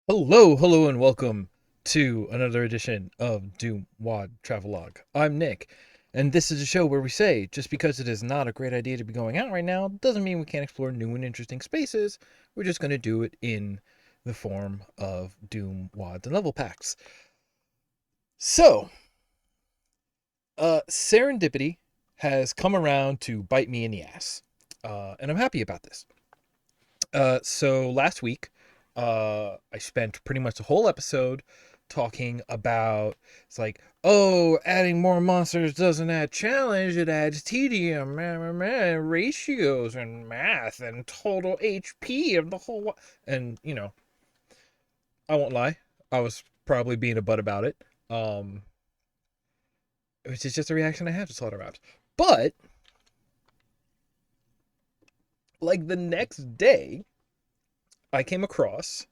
Hello, and welcome to another edition of DooM WAD Travelogue. I'm Nick, and this is a show where we say just because it is not a great idea to be going out right now doesn't mean we can't explore new and interesting spaces. We're just going to do it in the form of DooM WADs and level packs. So, serendipity has come around to bite me in the ass, and I'm happy about this. So last week, I spent pretty much the whole episode talking about it's like, oh, adding more monsters doesn't add challenge, it adds tedium, ratios and math and total HP of the whole. And I won't lie, I was probably being a butt about it. Which is just a reaction I have to Slaughter Maps. But like the next day, I came across,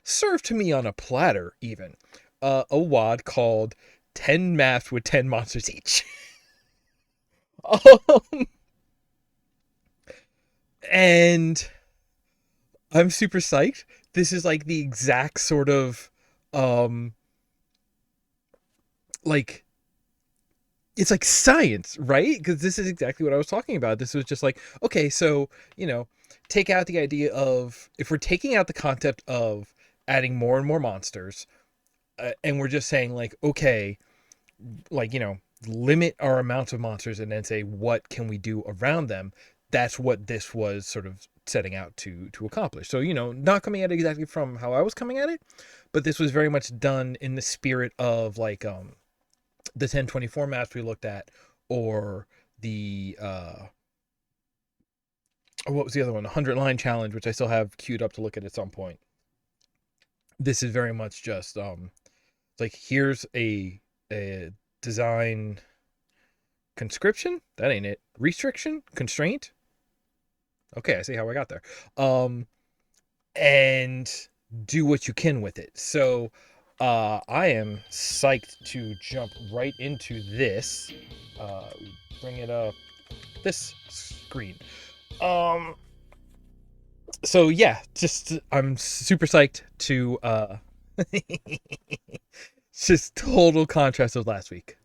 served to me on a platter even, a WAD called 10 maps with 10 monsters each. um, and I'm super psyched. This is like the exact sort of, um, like, it's like science, right? Because this is exactly what I was talking about. This was just like, okay, so, take out the idea of, if we're taking out the concept of adding more and more monsters, and we're just saying like, okay, like, limit our amounts of monsters and then say what can we do around them. That's what this was sort of setting out to accomplish. So, not coming at it exactly from how I was coming at it, but this was very much done in the spirit of like the 1024 maps we looked at, or the what was the other one, the 100 line challenge, which I still have queued up to look at some point. This is very much just like, here's a design conscription, that ain't it, restriction, constraint. Okay, I see how I got there. And do what you can with it. So I am psyched to jump right into this. Bring it up this screen. So yeah, just I'm super psyched to just total contrast of last week.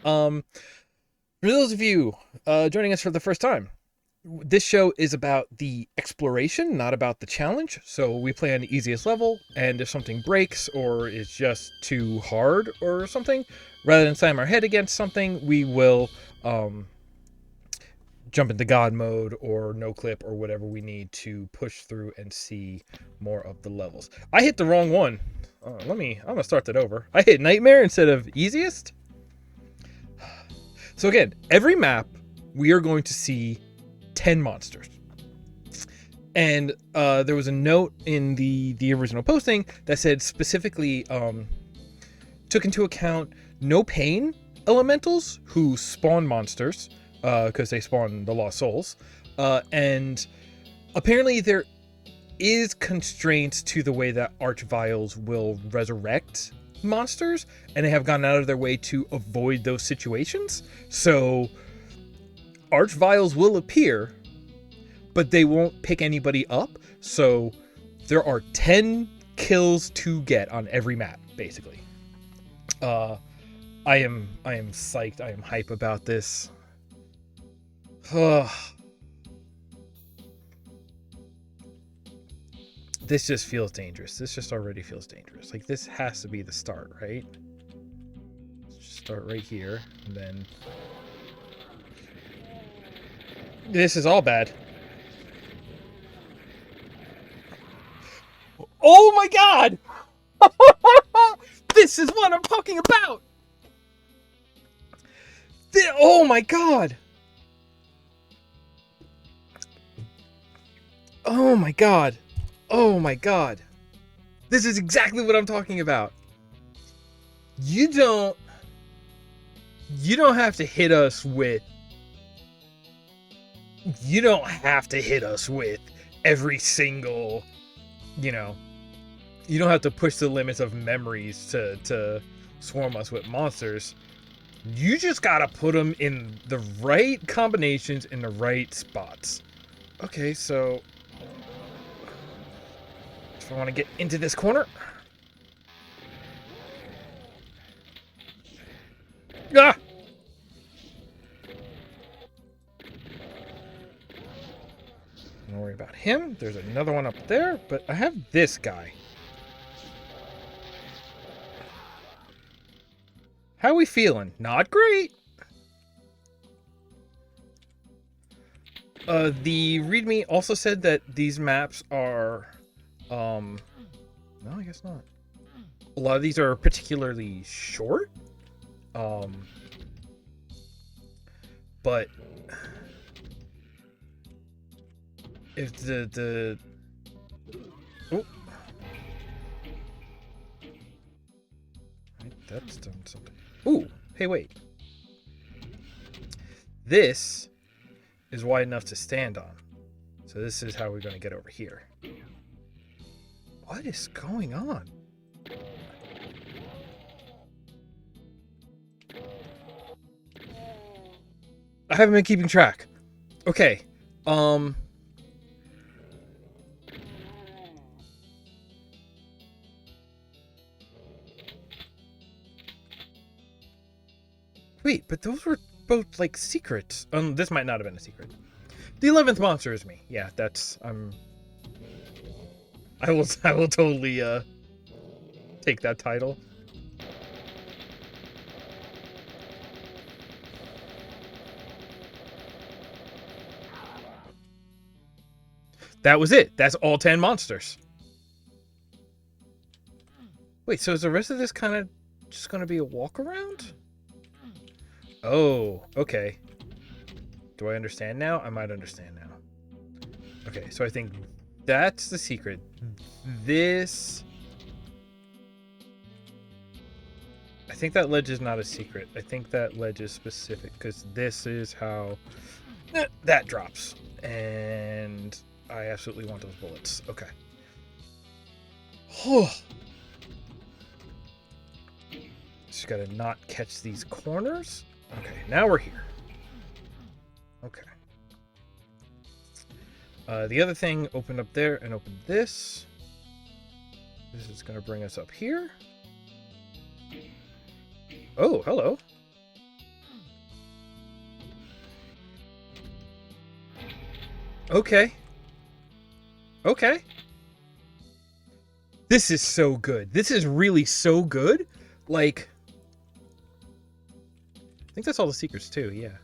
For those of you joining us for the first time, this show is about the exploration, not about the challenge. So we play on the easiest level, and if something breaks or is just too hard or something, rather than slam our head against something, we will jump into God mode or no clip or whatever we need to push through and see more of the levels. I hit the wrong one. I'm gonna start that over. I hit Nightmare instead of easiest. So again, every map we are going to see 10 monsters. And there was a note in the original posting that said specifically took into account no pain elementals who spawn monsters, because they spawn the lost souls, and apparently there is constraints to the way that archviles will resurrect monsters, and they have gone out of their way to avoid those situations. So archviles will appear, but they won't pick anybody up. So there are 10 kills to get on every map, basically. I am psyched. I am hype about this. This just feels dangerous. This just already feels dangerous. Like, this has to be the start, right? Let's start right here, and then this is all bad. Oh my god! This is what I'm talking about! Oh my god! Oh my god! Oh my god! This is exactly what I'm talking about. You don't have to hit us with every single, you don't have to push the limits of memories to swarm us with monsters. You just gotta put them in the right combinations in the right spots. Okay, so if I want to get into this corner. Ah! Don't worry about him. There's another one up there, but I have this guy. How we feeling? Not great. The README also said that these maps are, no, I guess not. A lot of these are particularly short. But if the oh, that's done something. Ooh, hey, wait. This is wide enough to stand on. So this is how we're going to get over here. What is going on? I haven't been keeping track. Okay. Wait, but those were both like secrets. This might not have been a secret. The 11th monster is me. Yeah, that's I will totally take that title. That was it. That's all 10 monsters. Wait, so is the rest of this kind of just going to be a walk around? Oh, okay. Do I understand now? I might understand now. Okay, so I think that's the secret. This... I think that ledge is not a secret. I think that ledge is specific, because this is how that drops. And I absolutely want those bullets. Okay. Just gotta not catch these corners. Okay, now we're here. Okay. The other thing opened up there and opened this. This is gonna bring us up here. Oh, hello. Okay. Okay. This is so good. This is really so good. Like, I think that's all the secrets too, yeah.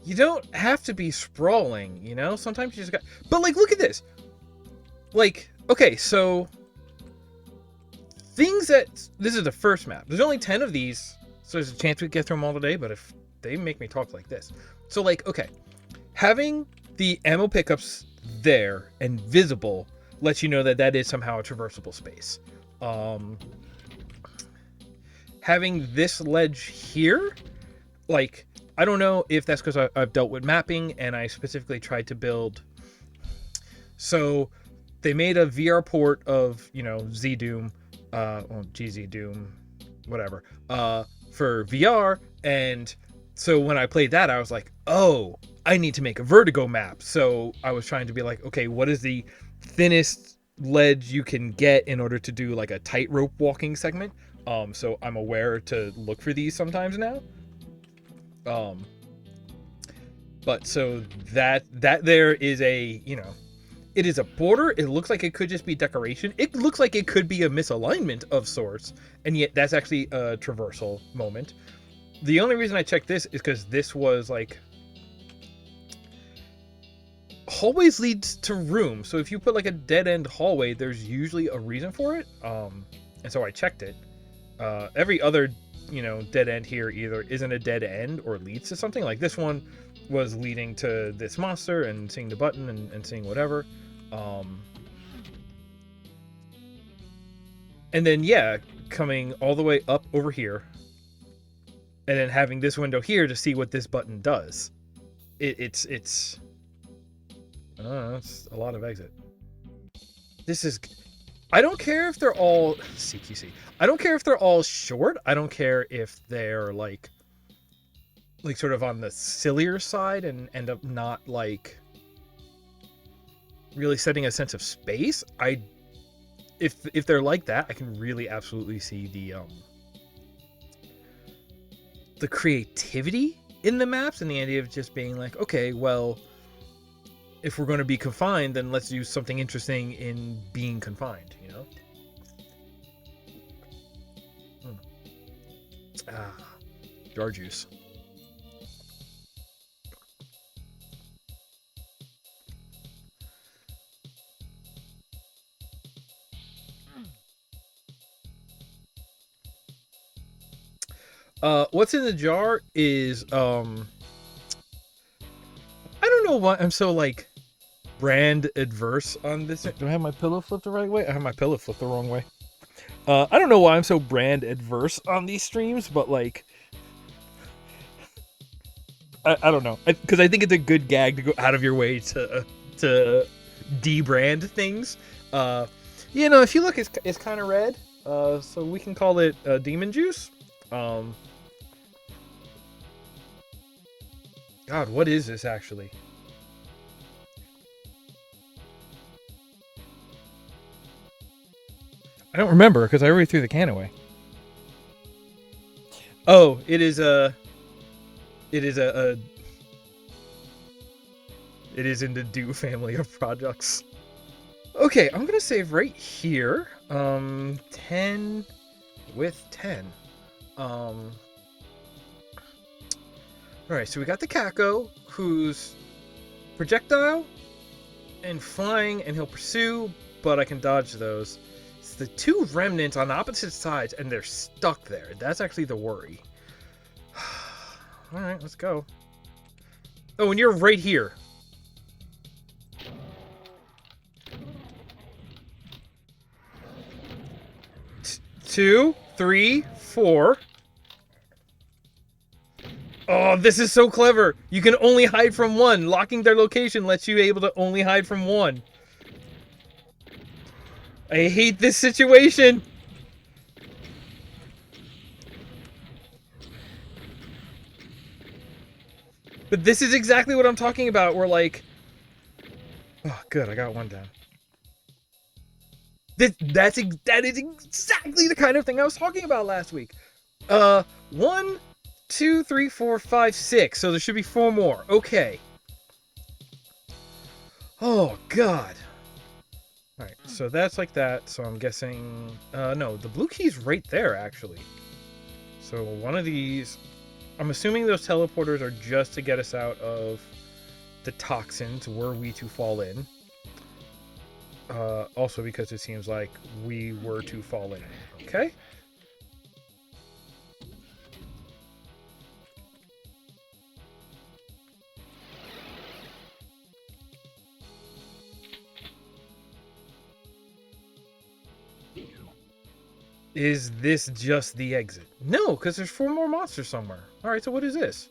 You don't have to be sprawling, you know? Sometimes you just got... But, like, look at this. Like, okay, so... Things that... This is the first map. There's only 10 of these, so there's a chance we get through them all today, but if they make me talk like this. So, like, okay. Having the ammo pickups there and visible lets you know that that is somehow a traversable space. Having this ledge here, like, I don't know if that's because I've dealt with mapping and I specifically tried to build. So they made a VR port of, you know, ZDoom, well, GZDoom, whatever, for VR. And so when I played that, I was like, oh, I need to make a vertigo map. So I was trying to be like, okay, what is the thinnest ledge you can get in order to do like a tightrope walking segment? So I'm aware to look for these sometimes now. But so that there is a, you know, it is a border. It looks like it could just be decoration. It looks like it could be a misalignment of sorts, and yet that's actually a traversal moment. The only reason I checked this is because this was like, hallways leads to rooms. So if you put like a dead end hallway, there's usually a reason for it. And so I checked it. Every other, you know, dead end here either isn't a dead end or leads to something. Like this one was leading to this monster and seeing the button and seeing whatever. And then, yeah, coming all the way up over here and then having this window here to see what this button does. It's I don't know, it's a lot of exit. This is... I don't care if they're all... CQC. I don't care if they're all short. I don't care if they're, like sort of on the sillier side and end up not, like... really setting a sense of space. If they're like that, I can really absolutely see the creativity in the maps and the idea of just being like, okay, well, if we're going to be confined, then let's do something interesting in being confined, you know? Jar juice. What's in the jar is I don't know why I'm so like brand adverse on this. Do I have my pillow flipped the right way? I have my pillow flipped the wrong way. I don't know why I'm so brand adverse on these streams, but like I don't know, because I think it's a good gag to go out of your way to debrand things. You know, if you look, it's kind of red. So we can call it demon juice. God, what is this actually? I don't remember because I already threw the can away. Oh, it is in the DooM family of products. Okay, I'm gonna save right here. 10 with 10. Alright, so we got the Kako, who's projectile and flying, and he'll pursue, but I can dodge those. It's the two remnants on opposite sides, and they're stuck there. That's actually the worry. Alright, let's go. Oh, and you're right here. Two, three, four. Oh, this is so clever. You can only hide from one. Locking their location lets you able to only hide from one. I hate this situation. But this is exactly what I'm talking about. We're like, oh, good. I got one down. That is exactly the kind of thing I was talking about last week. 1, 2, 3, 4, 5, 6. So there should be 4 more. Okay. Oh, God. Alright, so that's like that. So I'm guessing... no, the blue key's right there, actually. So one of these... I'm assuming those teleporters are just to get us out of the toxins, were we to fall in. Also because it seems like we were to fall in. Okay? Is this just the exit? No, because there's 4 more monsters somewhere. Alright, so what is this?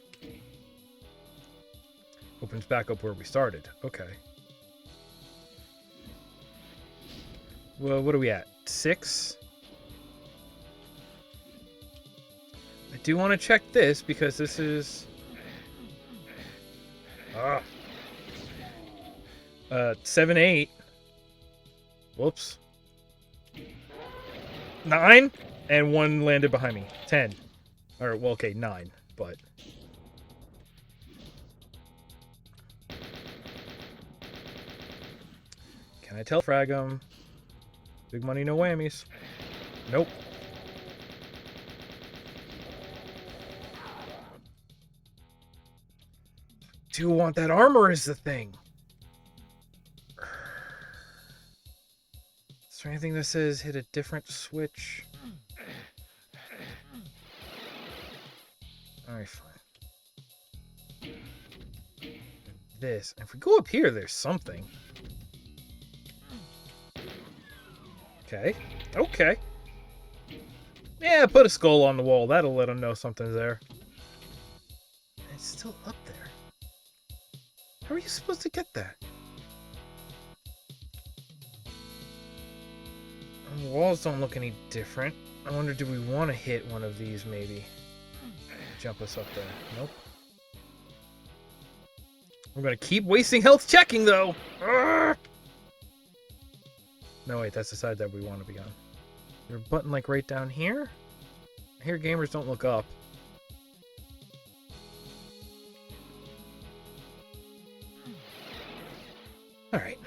Opens back up where we started. Okay. Well, what are we at? 6? I do want to check this because this is... 7, 8. Whoops. 9, and 1 landed behind me. 10. Or, well, okay, 9, but... Can I tell frag him? Big money, no whammies. Nope. Do want that armor is the thing. Is there anything that says hit a different switch? Alright, fine. This. If we go up here, there's something. Okay. Okay. Yeah, put a skull on the wall. That'll let them know something's there. It's still up there. How are you supposed to get that? The walls don't look any different. I wonder, do we want to hit one of these, maybe? Jump us up there. Nope. We're going to keep wasting health checking, though. Arrgh! No, wait, that's the side that we want to be on. Is there a button like right down here? I hear gamers don't look up. Alright.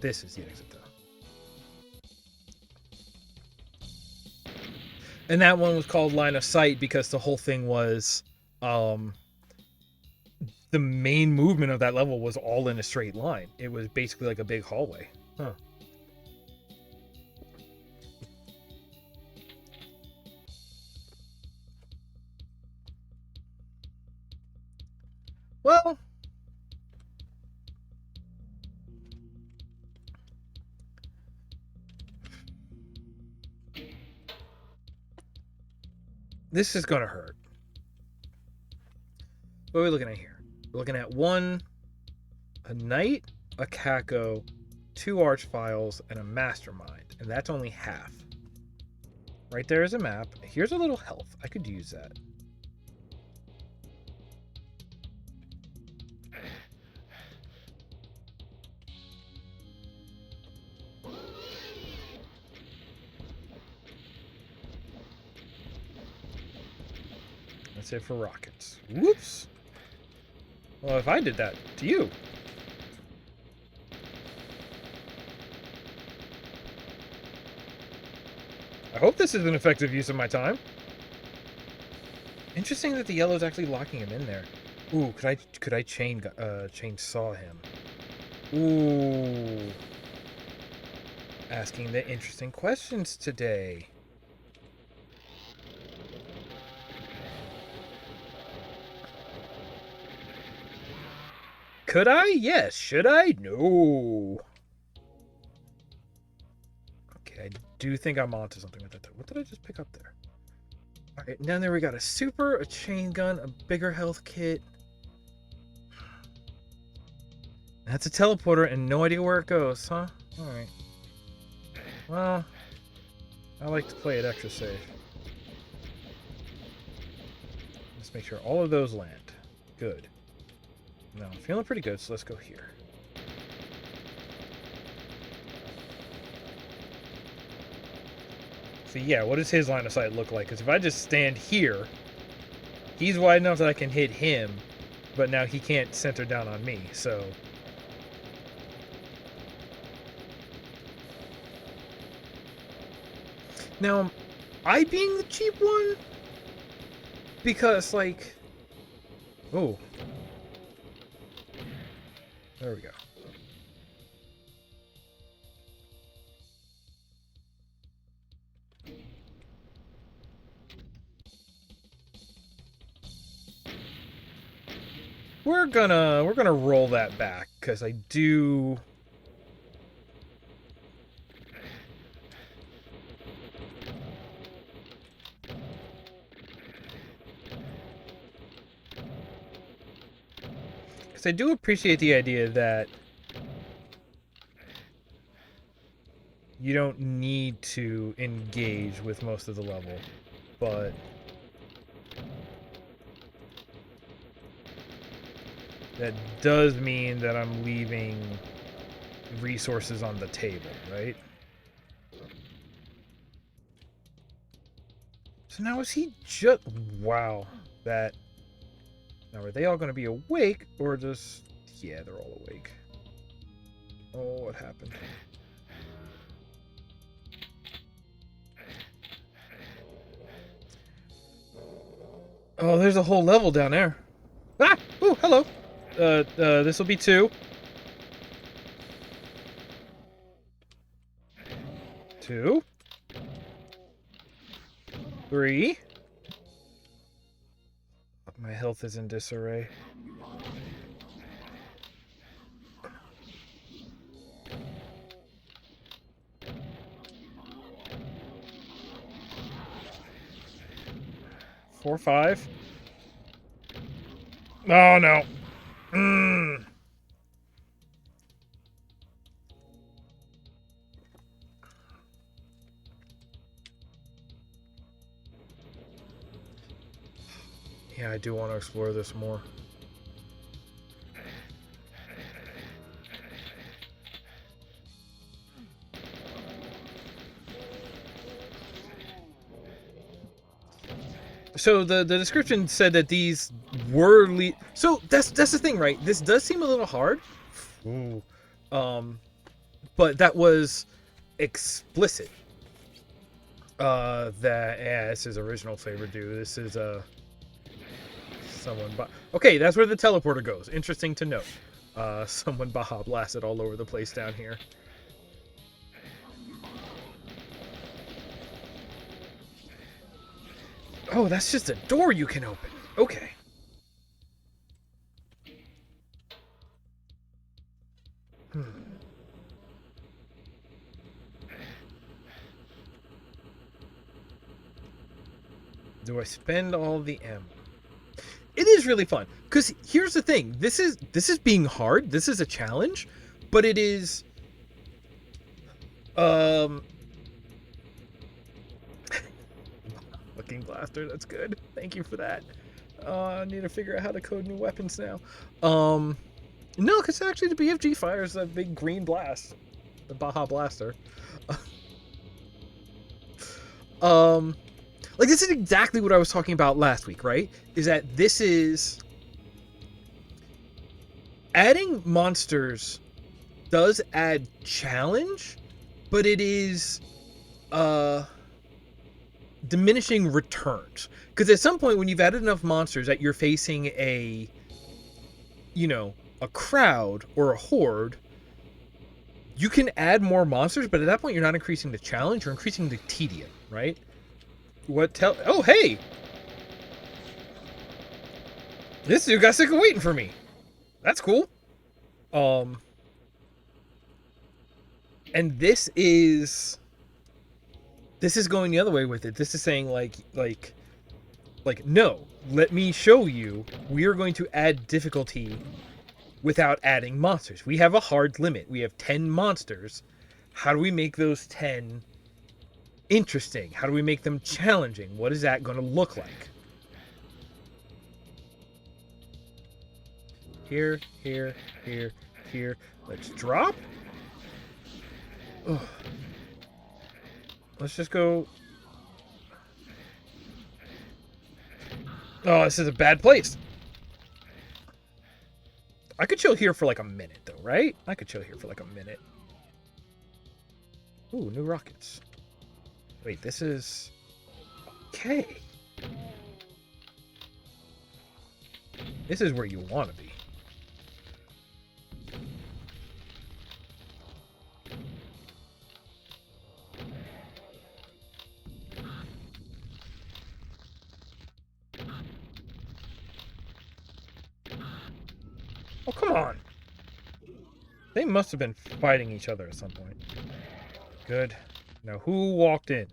This is the exit, though. And that one was called Line of Sight because the whole thing was... the main movement of that level was all in a straight line. It was basically like a big hallway. Huh. Well... this is gonna hurt. What are we looking at here? We're looking at a knight, a Kako, 2 archfiles, and a mastermind. And that's only half. Right there is a map. Here's a little health. I could use that. That's it for rockets. Whoops. Well, if I did that to you. I hope this is an effective use of my time. Interesting that the yellow's actually locking him in there. Ooh, could I chainsaw him? Ooh. Asking the interesting questions today. Could I? Yes. Should I? No. Okay, I do think I'm onto something with that. What did I just pick up there? Alright, down there we got a super, a chain gun, a bigger health kit. That's a teleporter and no idea where it goes, huh? Alright. Well, I like to play it extra safe. Let's make sure all of those land. Good. No, I'm feeling pretty good, so let's go here. So yeah, what does his line of sight look like? Because if I just stand here, he's wide enough that I can hit him, but now he can't center down on me, so... Now, am I being the cheap one? Because, like... Oh. There we go. We're gonna roll that back because I do. Because I do appreciate the idea that you don't need to engage with most of the level, but that does mean that I'm leaving resources on the table, right? So now is he just... Wow. That... Now are they all going to be awake or just... Yeah, they're all awake. Oh, what happened? Oh, there's a whole level down there. Ah! Oh, hello. This will be 2. 2. 3. My health is in disarray. Four, 5. Oh no. Yeah, I do want to explore this more. So the description said that these were so that's the thing, right? This does seem a little hard. Ooh. But that was explicit. This is original flavor due. This is someone. Okay, that's where the teleporter goes. Interesting to note. Someone Baja blasted all over the place down here. Oh, that's just a door you can open. Okay. Do I spend all the ammo? It is really fun, because here's the thing. This is being hard. This is a challenge, but it is looking blaster, that's good. Thank you for that. I need to figure out how to code new weapons now. No, because actually the BFG fires a big green blast. The Baja Blaster. Like, this is exactly what I was talking about last week, right? Is that this is... Adding monsters does add challenge, but it is diminishing returns. Because at some point when you've added enough monsters that you're facing a crowd or a horde, you can add more monsters, but at that point you're not increasing the challenge, you're increasing the tedium, right? Oh, hey! This dude got sick of waiting for me. That's cool. And this is going the other way with it. This is saying like, no, let me show you. We are going to add difficulty without adding monsters. We have a hard limit. We have 10 monsters. How do we make those 10 interesting? How do we make them challenging? What is that going to look like? Here, here, here, here. Let's drop. Ugh. Let's just go. Oh, this is a bad place. I could chill here for like a minute, though, right? I could chill here for like a minute. Ooh, new rockets. Wait, this is... Okay. This is where you want to be. Oh, come on. They must have been fighting each other at some point. Good. Now, who walked in?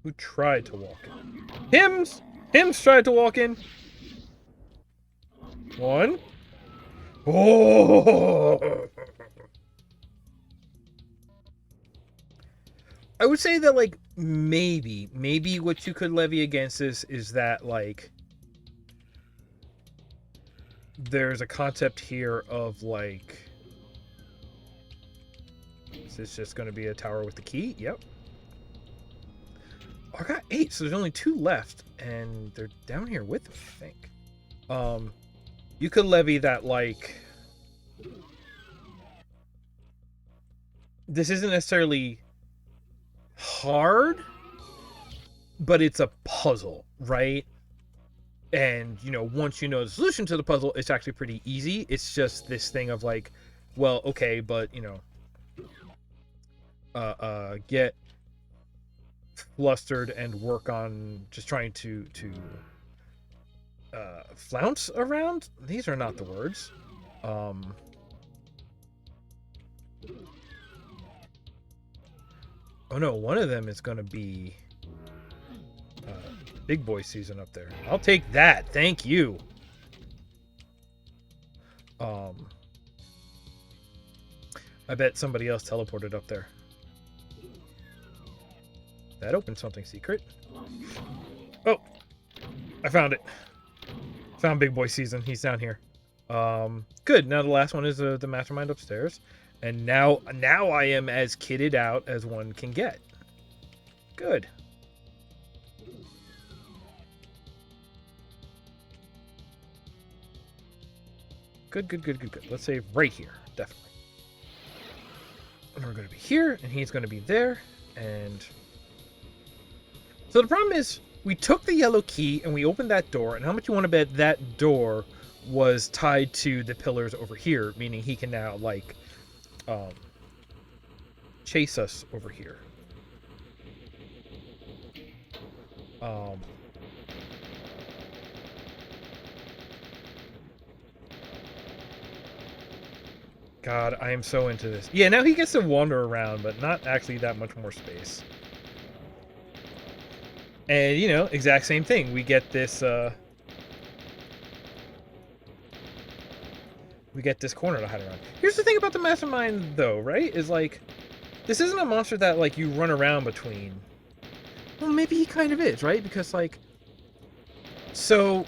Who tried to walk in? Hims tried to walk in. One. Oh! I would say that, like, maybe what you could levy against this is that, like, there's a concept here of, like, is this just going to be a tower with the key? Yep. Oh, I got 8, so there's only 2 left, and they're down here with me, I think. You could levy that, like, this isn't necessarily hard, but it's a puzzle, right? And, once you know the solution to the puzzle, it's actually pretty easy. It's just this thing of, like, well, okay, but, get flustered and work on just trying to flounce around. These are not the words. Oh no, one of them is going to be big boy season up there. I'll take that. Thank you. I bet somebody else teleported up there. That opened something secret. Oh, I found it. Found big boy season. He's down here. Good. Now the last one is the mastermind upstairs. And now I am as kitted out as one can get. Good. Good. Let's say right here, definitely. And we're going to be here, and he's going to be there, and... So the problem is, we took the yellow key, and we opened that door, and how much you want to bet that door was tied to the pillars over here, meaning he can now, like, chase us over here. God, I am so into this. Yeah, now he gets to wander around, but not actually that much more space. And, you know, exact same thing. We get this, we get this corner to hide around. Here's the thing about the Mastermind, though, right? Is, like, this isn't a monster that, like, you run around between. Well, maybe he kind of is, right? Because, like, so,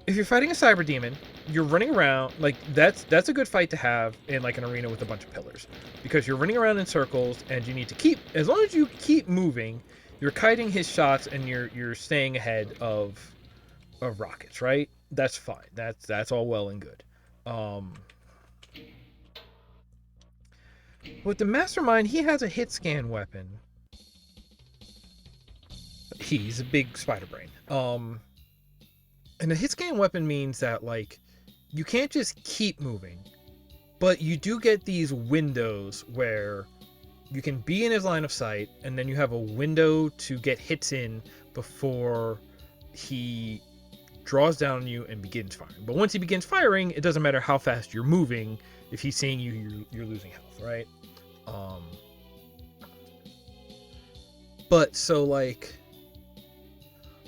if you're fighting a cyber demon, you're running around, like, that's a good fight to have in, like, an arena with a bunch of pillars. Because you're running around in circles, and you need to keep, as long as you keep moving, you're kiting his shots, and you're staying ahead of rockets, right? That's fine. That's all well and good. With the Mastermind, he has a hit scan weapon. He's a big spider brain. And a hit scan weapon means that, like, you can't just keep moving, but you do get these windows where you can be in his line of sight, and then you have a window to get hits in before he draws down on you and begins firing. But once he begins firing, it doesn't matter how fast you're moving. If he's seeing you, you're losing health, right? But so, like,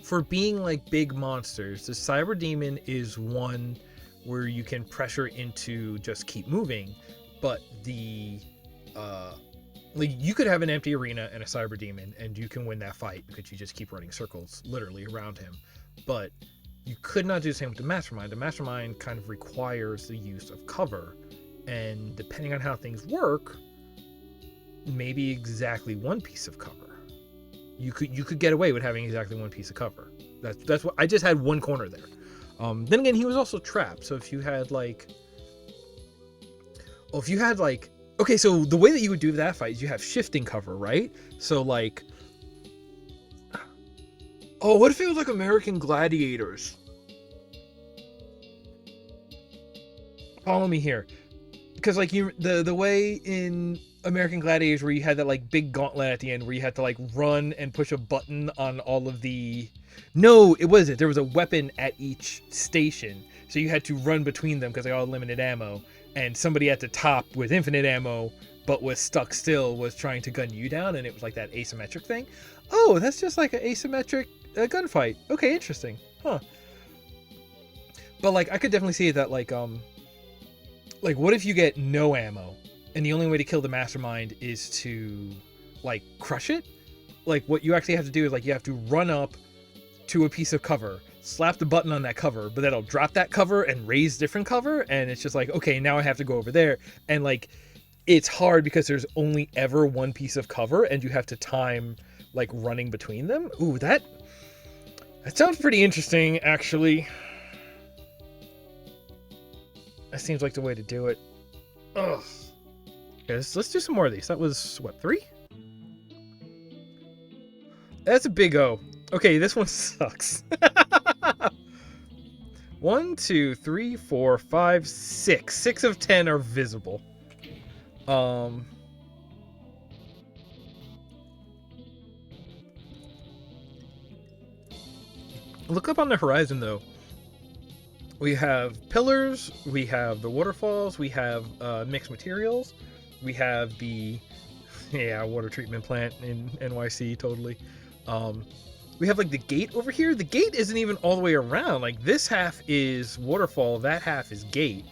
for being like big monsters, the Cyber Demon is one where you can pressure into just keep moving, but the like, you could have an empty arena and a Cyber Demon and you can win that fight because you just keep running circles literally around him. But you could not do the same with the Mastermind. The Mastermind kind of requires the use of cover, and depending on how things work, maybe exactly one piece of cover. You could get away with having exactly one piece of cover. That's what I just had, one corner there. Then again, he was also trapped. So if you had like, okay, so the way that you would do that fight is you have shifting cover, right? So like, oh, what if it was like American Gladiators? Follow me here, because like the way in American Gladiators where you had that like big gauntlet at the end where you had to like run and push a button on all of the... No, it wasn't. There was a weapon at each station, so you had to run between them because they all had limited ammo, and somebody at the top with infinite ammo but was stuck still was trying to gun you down, and it was like that asymmetric thing. Oh, that's just like an asymmetric gunfight. Okay, interesting. Huh. But like, I could definitely see that like what if you get no ammo and the only way to kill the Mastermind is to like crush it? Like, what you actually have to do is like, you have to run up to a piece of cover, slap the button on that cover, but that'll drop that cover and raise different cover, and it's just like, okay, now I have to go over there, and like, it's hard because there's only ever one piece of cover and you have to time like running between them. Ooh, that sounds pretty interesting, actually. That seems like the way to do it. Ugh. Okay, let's do some more of these. That was, what, 3? That's a big O. Okay, this one sucks. 1, 2, 3, 4, 5, 6. 6 of 10 are visible. Look up on the horizon, though. We have pillars, we have the waterfalls, we have mixed materials, we have the water treatment plant in NYC, totally. We have like the gate over here. The gate isn't even all the way around. Like, this half is waterfall, that half is gate.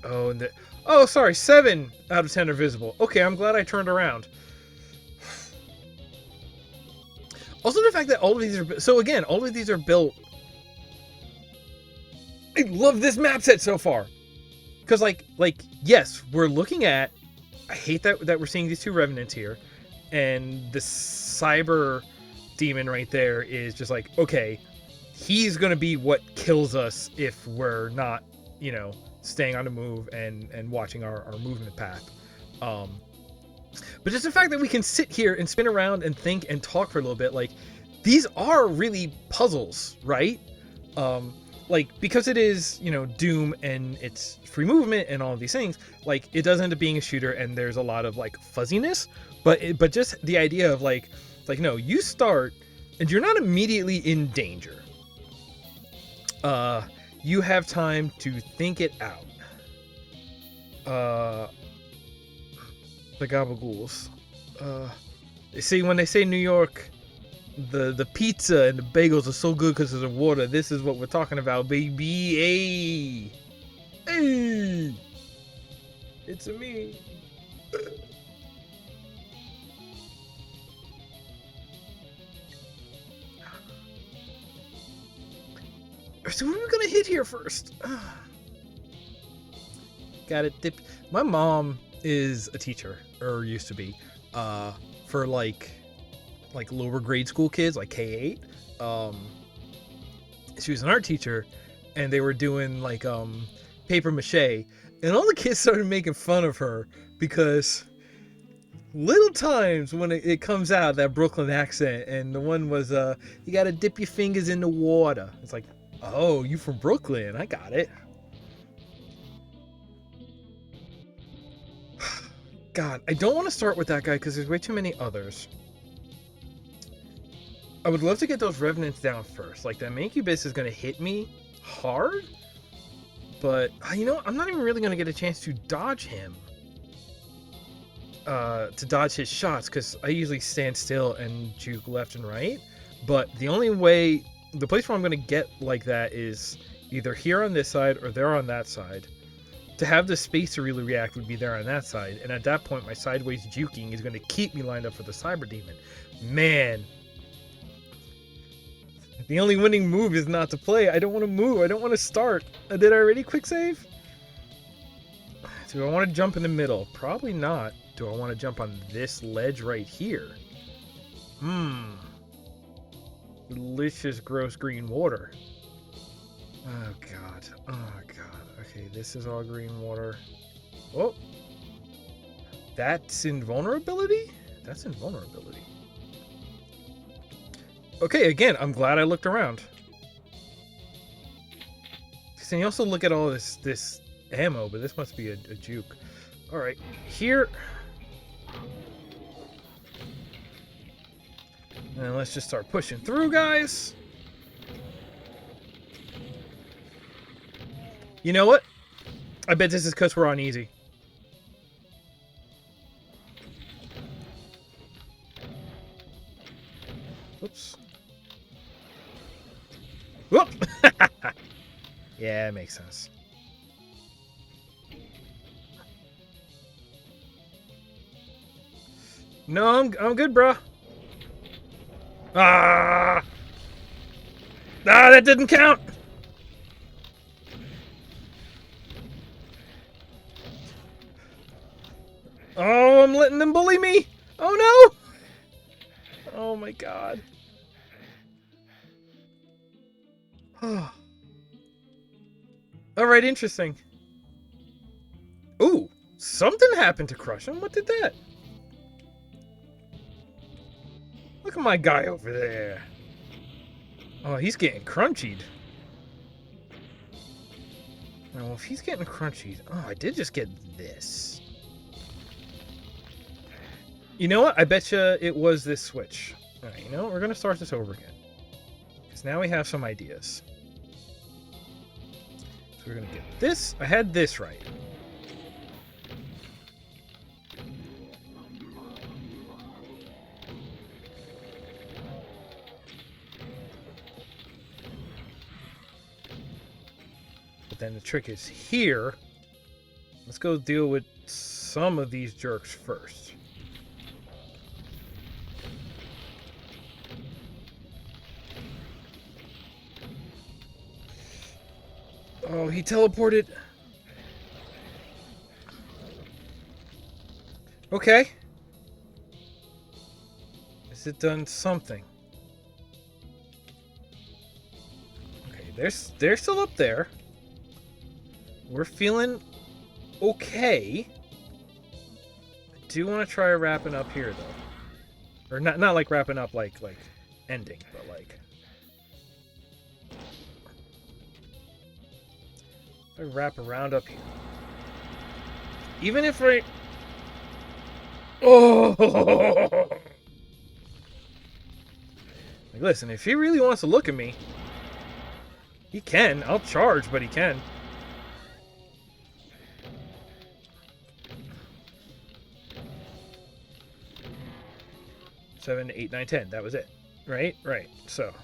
Oh, and oh, sorry, 7 out of 10 are visible. Okay, I'm glad I turned around. Also, the fact that all of these are... So again, all of these are built... I love this map set so far. Because, like, yes, we're looking at... I hate that we're seeing these 2 revenants here. And the cyber demon right there is just like, okay, he's going to be what kills us if we're not, you know, staying on the move and watching our movement path. But just the fact that we can sit here and spin around and think and talk for a little bit, like, these are really puzzles, right? Like, because it is, you know, Doom and it's free movement and all of these things, like, it does end up being a shooter and there's a lot of, like, fuzziness, but just the idea of, like, no, you start and you're not immediately in danger. You have time to think it out. The gabagools. They say, when they say New York, the pizza and the bagels are so good because of the water. This is what we're talking about, baby. Hey, it's me. So what are we gonna hit here first? Got it. Dip. My mom is a teacher, or used to be, for like lower grade school kids, like K8. She was an art teacher, and they were doing like paper mache, and all the kids started making fun of her because little times when it comes out, that Brooklyn accent, and the one was you gotta dip your fingers in the water. It's like, oh, you from Brooklyn? I got it. God, I don't want to start with that guy because there's way too many others. I would love to get those revenants down first. Like, that Mancubus is going to hit me hard, but, you know, I'm not even really going to get a chance to dodge him. To dodge his shots, because I usually stand still and juke left and right. But the only way, the place where I'm going to get like that is either here on this side or there on that side. To have the space to really react would be there on that side, and at that point my sideways juking is going to keep me lined up for the Cyber Demon. Man, the only winning move is not to play. I don't want to move. I don't want to start. Did I already quick save? Do I want to jump in the middle? Probably not. Do I want to jump on this ledge right here? Delicious gross green water. Oh god. Oh god. Okay, this is all green water. Oh! That's invulnerability? That's invulnerability. Okay, again, I'm glad I looked around. And you also look at all this ammo, but this must be a juke. Alright, here. And let's just start pushing through, guys. You know what? I bet this is because we're on easy. Whoops. Whoop! Yeah, it makes sense. No, I'm good, bro. Ah, that didn't count. Oh, I'm letting them bully me. Oh no. Oh my god. All right, interesting. Ooh, something happened to Crush him. What did that? Look at my guy over there. Oh, he's getting crunchied. Well, if he's getting crunchied... Oh, I did just get this. You know what? I bet you it was this switch. Alright, you know what? We're going to start this over again. Because now we have some ideas. So we're going to get this. I had this right. But then the trick is here. Let's go deal with some of these jerks first. Oh, he teleported. Okay. Has it done something? Okay, they're still up there. We're feeling okay. I do want to try wrapping up here though, or not like wrapping up like ending, but like if I wrap around up here. Even if I... Oh! Like, listen, if he really wants to look at me, he can. I'll charge, but he can. Seven, 8, 9, 10. That was it. Right? Right. So.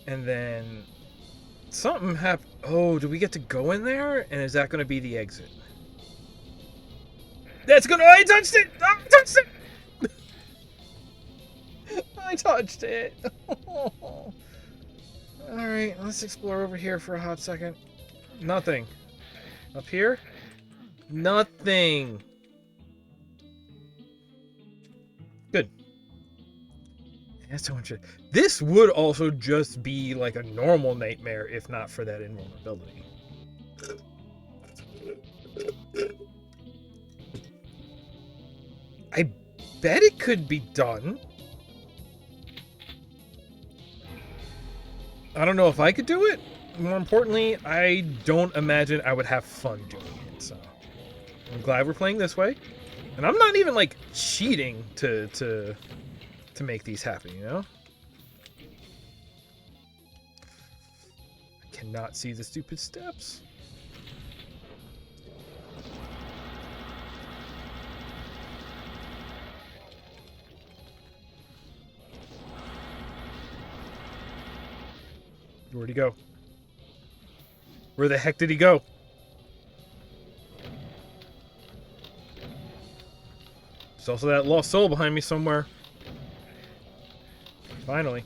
And then... something happened. Oh, do we get to go in there? And is that going to be the exit? That's going to... I touched it! I touched it! I touched it. Alright, let's explore over here for a hot second. Nothing. Up here? Nothing. Good. That's so interesting. This would also just be like a normal nightmare if not for that invulnerability. I bet it could be done. I don't know if I could do it. More importantly, I don't imagine I would have fun doing it. So I'm glad we're playing this way. And I'm not even like cheating to make these happen, you know? I cannot see the stupid steps. Where'd he go? Where the heck did he go? There's also that lost soul behind me somewhere. Finally.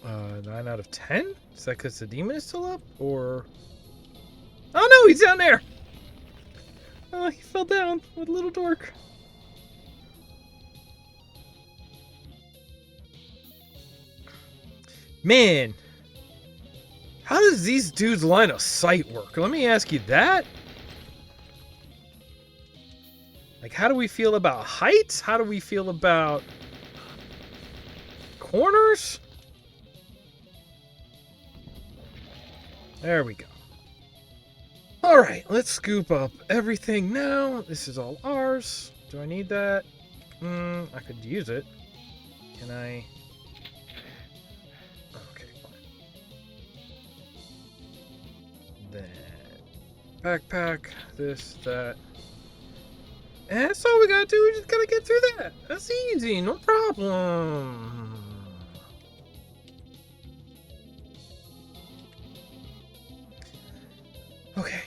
Uh, 9 out of 10? Is that because the demon is still up? Or... oh no, he's down there! Oh, he fell down. What a little dork. Man. How does these dudes' line of sight work? Let me ask you that. Like, how do we feel about heights? How do we feel about corners? There we go. Alright, let's scoop up everything now. This is all ours. Do I need that? I could use it. Can I... okay, fine. Then... backpack, this, that. And that's all we gotta do. We just gotta get through that. That's easy, no problem. Okay.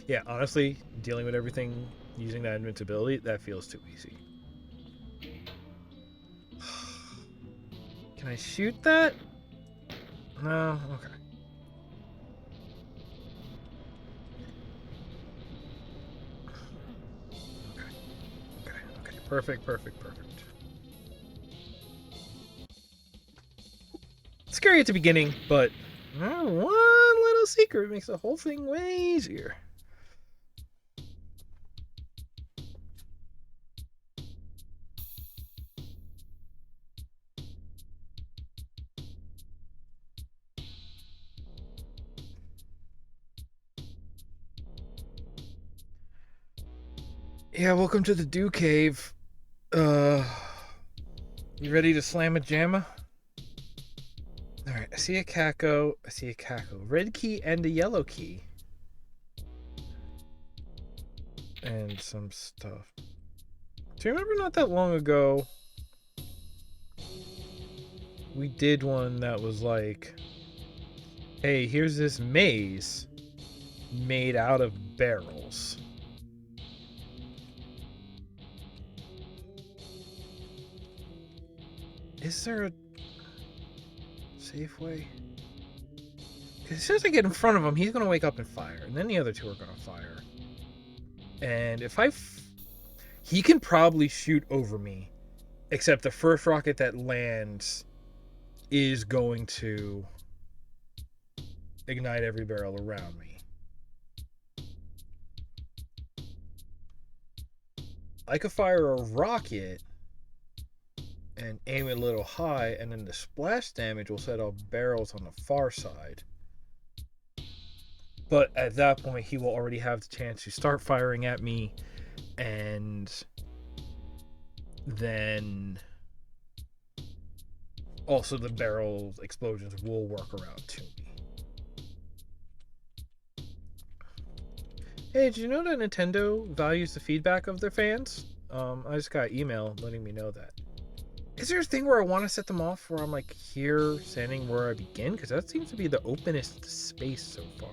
Yeah, honestly, dealing with everything using that invincibility, that feels too easy. Can I shoot that? No? Okay. Okay. Perfect. Scary at the beginning, but one little secret makes the whole thing way easier. Yeah, welcome to the Dew Cave. You ready to slam a jamma? Alright, I see a Kako. Red key and a yellow key. And some stuff. Do you remember not that long ago, we did one that was like, hey, here's this maze made out of barrels. Is there a safe way? Because as soon as I get in front of him, he's going to wake up and fire. And then the other two are going to fire. And if he can probably shoot over me, except the first rocket that lands is going to ignite every barrel around me. I could fire a rocket and aim it a little high, and then the splash damage will set off barrels on the far side. But at that point, he will already have the chance to start firing at me, and then also the barrel explosions will work around to me. Hey, did you know that Nintendo values the feedback of their fans? I just got an email letting me know that. Is there a thing where I want to set them off where I'm like here standing where I begin? Because that seems to be the openest space so far.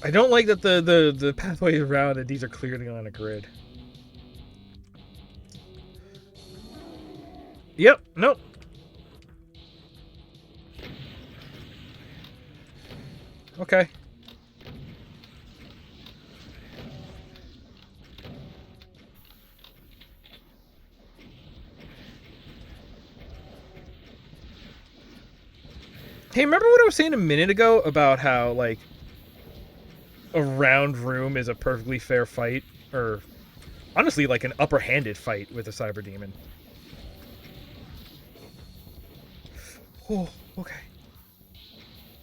I don't like that the pathway is round and these are clearly on a grid. Yep, nope. Okay. Hey, remember what I was saying a minute ago about how, like, a round room is a perfectly fair fight? Or, honestly, like an upper-handed fight with a cyber demon. Oh, okay.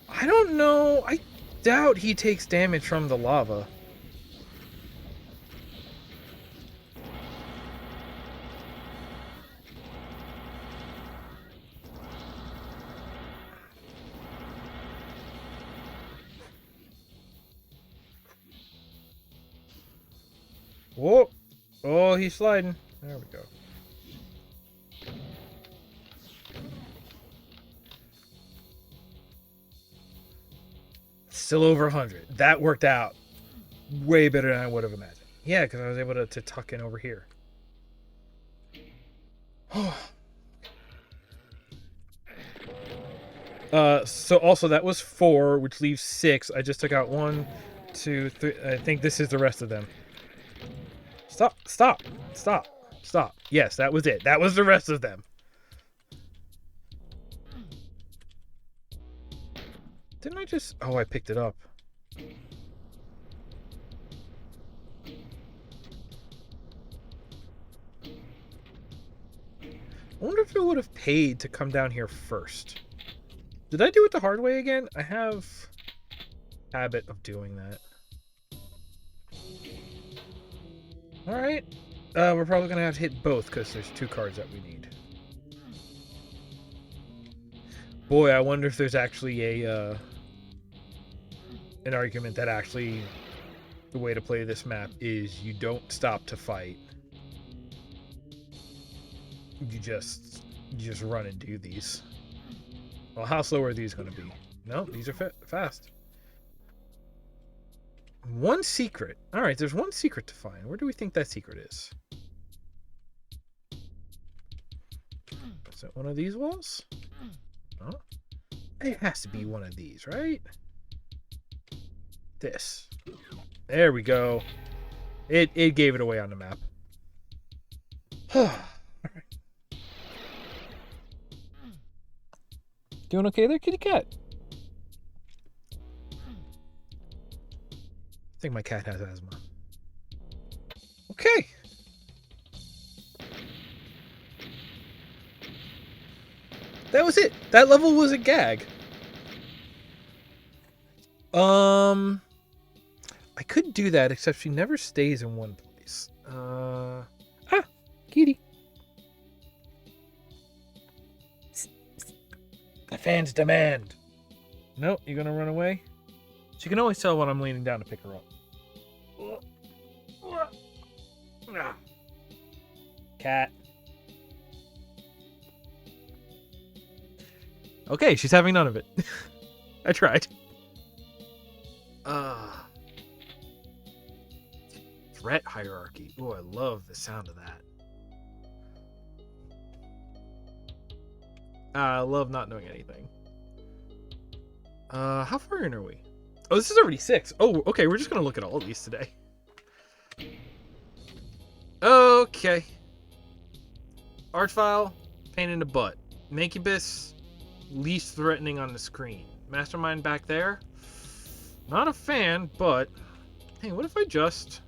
I don't know. I doubt he takes damage from the lava. Whoa. Oh, he's sliding. There we go. Still over 100. That worked out way better than I would have imagined. Yeah, because I was able to tuck in over here. So also that was 4, which leaves 6. I just took out 1, 2, 3. I think this is the rest of them. Stop. Stop. Stop. Stop. Yes, that was it. That was the rest of them. Didn't I just... Oh, I picked it up. I wonder if it would have paid to come down here first. Did I do it the hard way again? I have a habit of doing that. Alright. We're probably going to have to hit both because there's 2 cards that we need. Boy, I wonder if there's actually a an argument that actually the way to play this map is you don't stop to fight. You just run and do these. Well, how slow are these going to be? No, these are fast. One secret. All right, there's one secret to find. Where do we think that secret is? Is it one of these walls? No. It has to be one of these, right? This. There we go. It gave it away on the map. All right. Doing okay there, kitty cat? I think my cat has asthma. Okay. That was it. That level was a gag. I could do that, except she never stays in one place. Kitty. The fans demand. Nope, you gonna run away? She can always tell when I'm leaning down to pick her up. Cat. Okay, she's having none of it. I tried. Threat hierarchy. Oh, I love the sound of that. I love not knowing anything. How far in are we? Oh, this is already 6. Oh, okay. We're just going to look at all of these today. Okay. Archvile, pain in the butt. Mancubus, least threatening on the screen. Mastermind back there, not a fan, but hey, what if I just...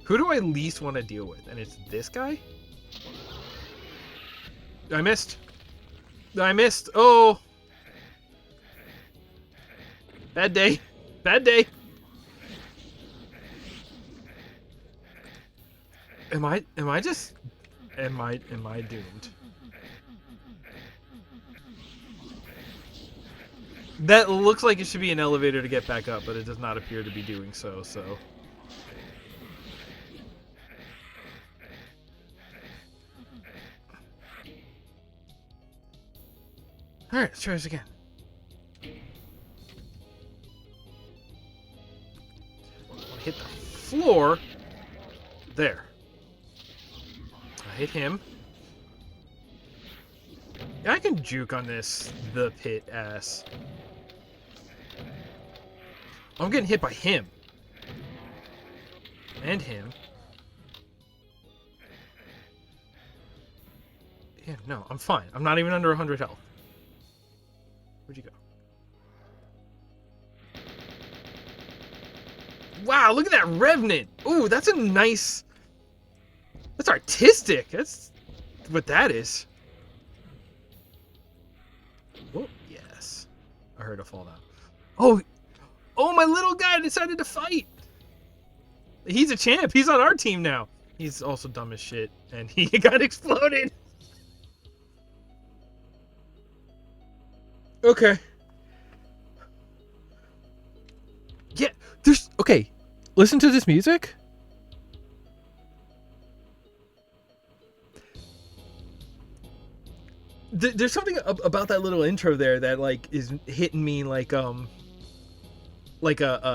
Who do I least want to deal with? And it's this guy? I missed. Oh. Bad day. Bad day. Am I doomed? That looks like it should be an elevator to get back up, but it does not appear to be doing so, so. Alright, let's try this again. Hit the floor. There. I hit him. Yeah, I can juke on this, the pit ass. I'm getting hit by him. And him. Yeah, no, I'm fine. I'm not even under 100 health. Where'd you go? Wow, look at that Revenant. Ooh, that's a nice... That's artistic. That's what that is. Oh, yes. I heard a fall down. Oh, my little guy decided to fight. He's a champ. He's on our team now. He's also dumb as shit, and he got exploded. Okay. Yeah, there's... Okay, listen to this music. There's something about that little intro there that, like, is hitting me like a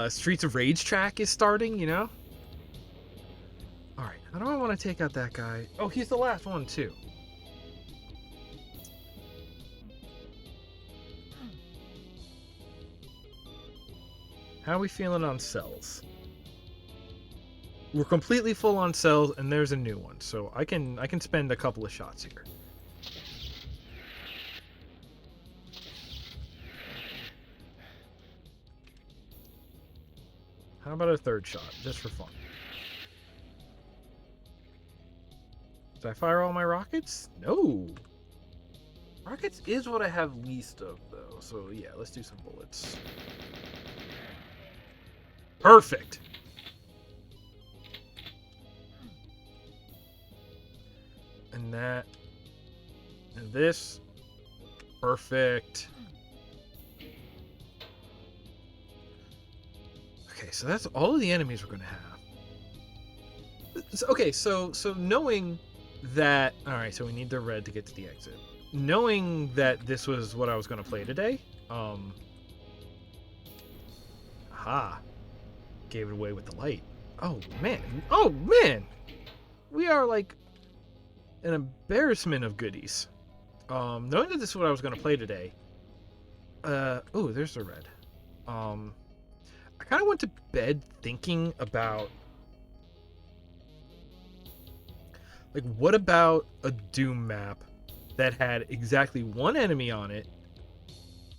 Streets of Rage track is starting, you know? Alright, how do I want to take out that guy? Oh, he's the last one, too. How are we feeling on cells? We're completely full on cells, and there's a new one, so I can spend a couple of shots here. How about a third shot, just for fun? Did I fire all my rockets? No. Rockets is what I have least of, though. So yeah, let's do some bullets. Perfect. And that. And this. Perfect. Okay, so that's all of the enemies we're going to have. Okay, so knowing that... Alright, so we need the red to get to the exit. Knowing that this was what I was going to play today, aha. Gave it away with the light. Oh, man. Oh, man! We are, like, an embarrassment of goodies. Knowing that this is what I was going to play today... oh, there's the red. I kind of went to bed thinking about, like, what about a Doom map that had exactly one enemy on it,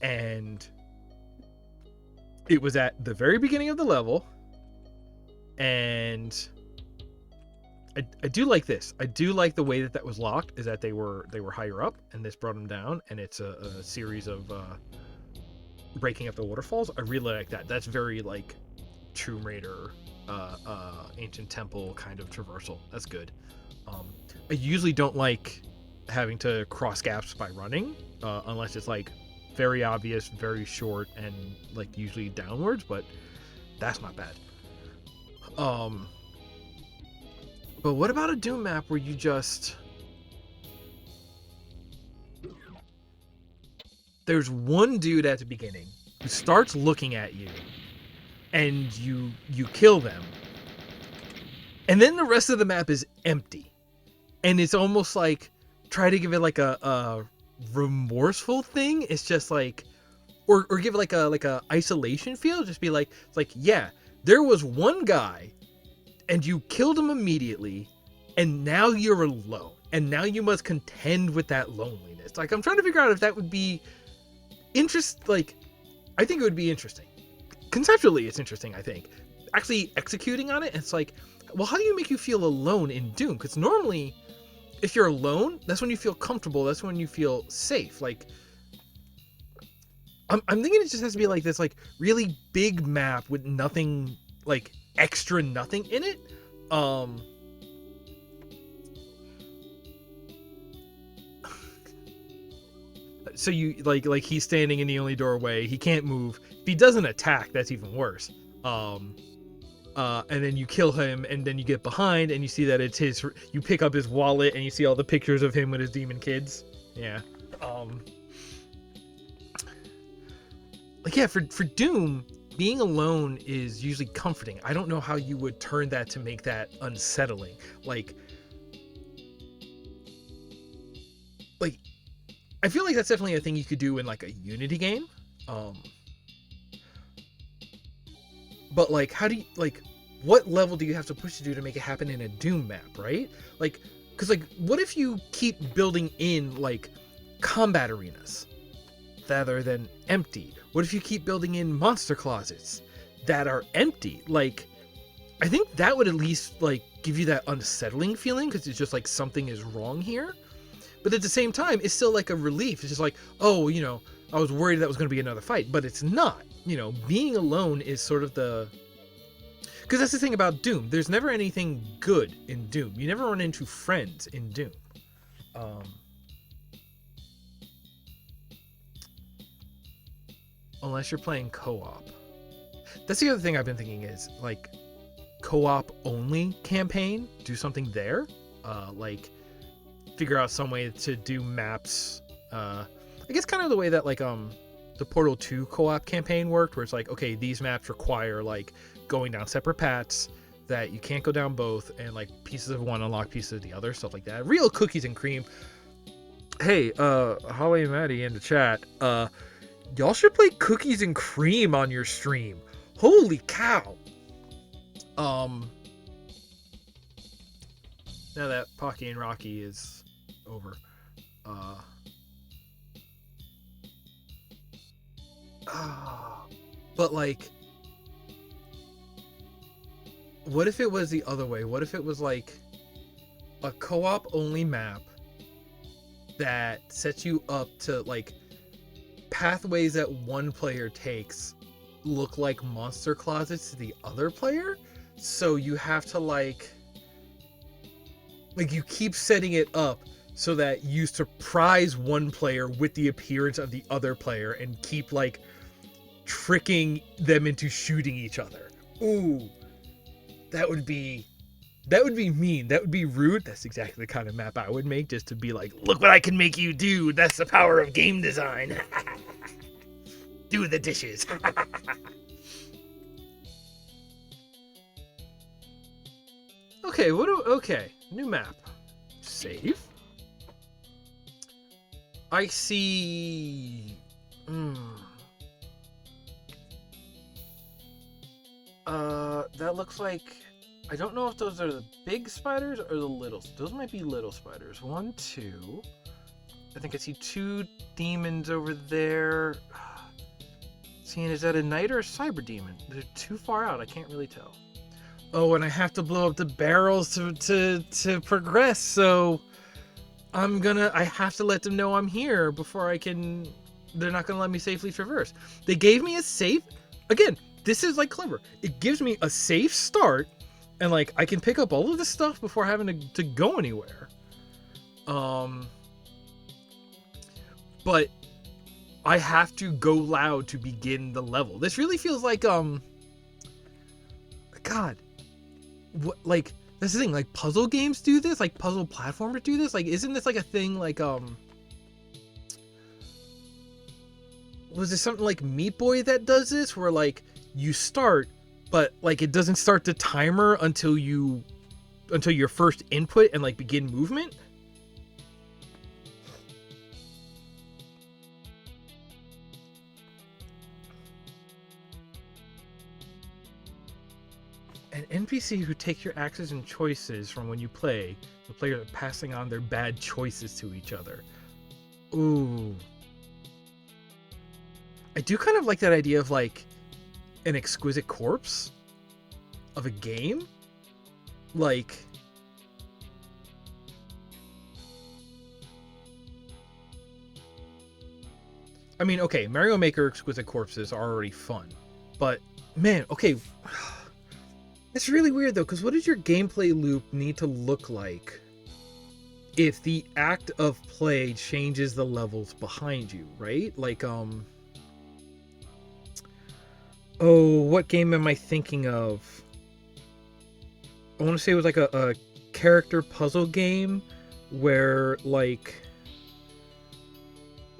and it was at the very beginning of the level, and I do like this. I do like the way that was locked, is that they were higher up, and this brought them down, and it's a series of breaking up the waterfalls. I really like that. That's very, like, Tomb Raider, Ancient Temple kind of traversal. That's good. I usually don't like having to cross gaps by running, unless it's, like, very obvious, very short, and, like, usually downwards, but that's not bad. But what about a Doom map where you just... There's one dude at the beginning who starts looking at you, and you kill them, and then the rest of the map is empty, and it's almost like, try to give it like a remorseful thing. It's just like, or give like a isolation feel. Just be like, it's like, yeah, there was one guy and you killed him immediately, and now you're alone, and now you must contend with that loneliness. Like, I'm trying to figure out if that would be like, I think it would be interesting. Conceptually, it's interesting, I think. Actually executing on it, it's like, well, how do you make you feel alone in Doom? Because normally, if you're alone, that's when you feel comfortable, that's when you feel safe. Like, I'm thinking it just has to be like this, like, really big map with nothing, like, extra nothing in it. So you like he's standing in the only doorway, he can't move. If he doesn't attack, that's even worse. And then you kill him, and then you get behind and you see that it's his, you pick up his wallet and you see all the pictures of him with his demon kids. Yeah. Like, yeah, for Doom, being alone is usually comforting. I don't know how you would turn that to make that unsettling. Like I feel like that's definitely a thing you could do in like a Unity game. But like, how do you, like, what level do you have to push to do to make it happen in a Doom map, right? Like, because like, what if you keep building in like combat arenas that are then empty? What if you keep building in monster closets that are empty? Like, I think that would at least like give you that unsettling feeling, because it's just like something is wrong here. But at the same time, it's still like a relief. It's just like, oh, you know, I was worried that was going to be another fight, but it's not. You know, being alone is sort of the... Because that's the thing about Doom. There's never anything good in Doom. You never run into friends in Doom. Unless you're playing co-op. That's the other thing I've been thinking is, like, co-op only campaign. Do something there. Like, figure out some way to do maps. I guess kind of the way that, like, the Portal 2 co-op campaign worked, where it's like, okay, these maps require, like, going down separate paths, that you can't go down both, and, like, pieces of one unlock pieces of the other, stuff like that. Real cookies and cream. Hey, Holly and Maddie in the chat, y'all should play Cookies and Cream on your stream. Holy cow. Now that Pocky and Rocky is over, but like, what if it was the other way? What if it was like a co-op only map that sets you up to, like, pathways that one player takes look like monster closets to the other player? So you have to like you keep setting it up so that you surprise one player with the appearance of the other player and keep like tricking them into shooting each other. Ooh, that would be mean. That would be rude. That's exactly the kind of map I would make, just to be like, look what I can make you do. That's the power of game design. Do the dishes. Okay, okay, new map. Save. I see. That looks like, I don't know if those are the big spiders or the little. Those might be little spiders. 1, 2. I think I see 2 demons over there. Seeing, is that a knight or a cyber demon? They're too far out. I can't really tell. Oh, and I have to blow up the barrels to progress. So I have to let them know I'm here before I can. They're not gonna let me safely traverse. They gave me a safe. Again, this is like clever. It gives me a safe start, and like I can pick up all of this stuff before having to go anywhere. But I have to go loud to begin the level. This really feels like God. What, like, that's the thing, like puzzle games do this, like puzzle platformers do this. Like, isn't this like a thing like was it something like Meat Boy that does this, where like you start, but like it doesn't start the timer until your first input and like begin movement? An NPC who takes your actions and choices from when you play. The players are passing on their bad choices to each other. Ooh. I do kind of like that idea of like an exquisite corpse of a game. Like, I mean, okay, Mario Maker exquisite corpses are already fun, but man, okay, it's really weird though, because what does your gameplay loop need to look like if the act of play changes the levels behind you, right? Like, oh, what game am I thinking of? I want to say it was like a character puzzle game where, like,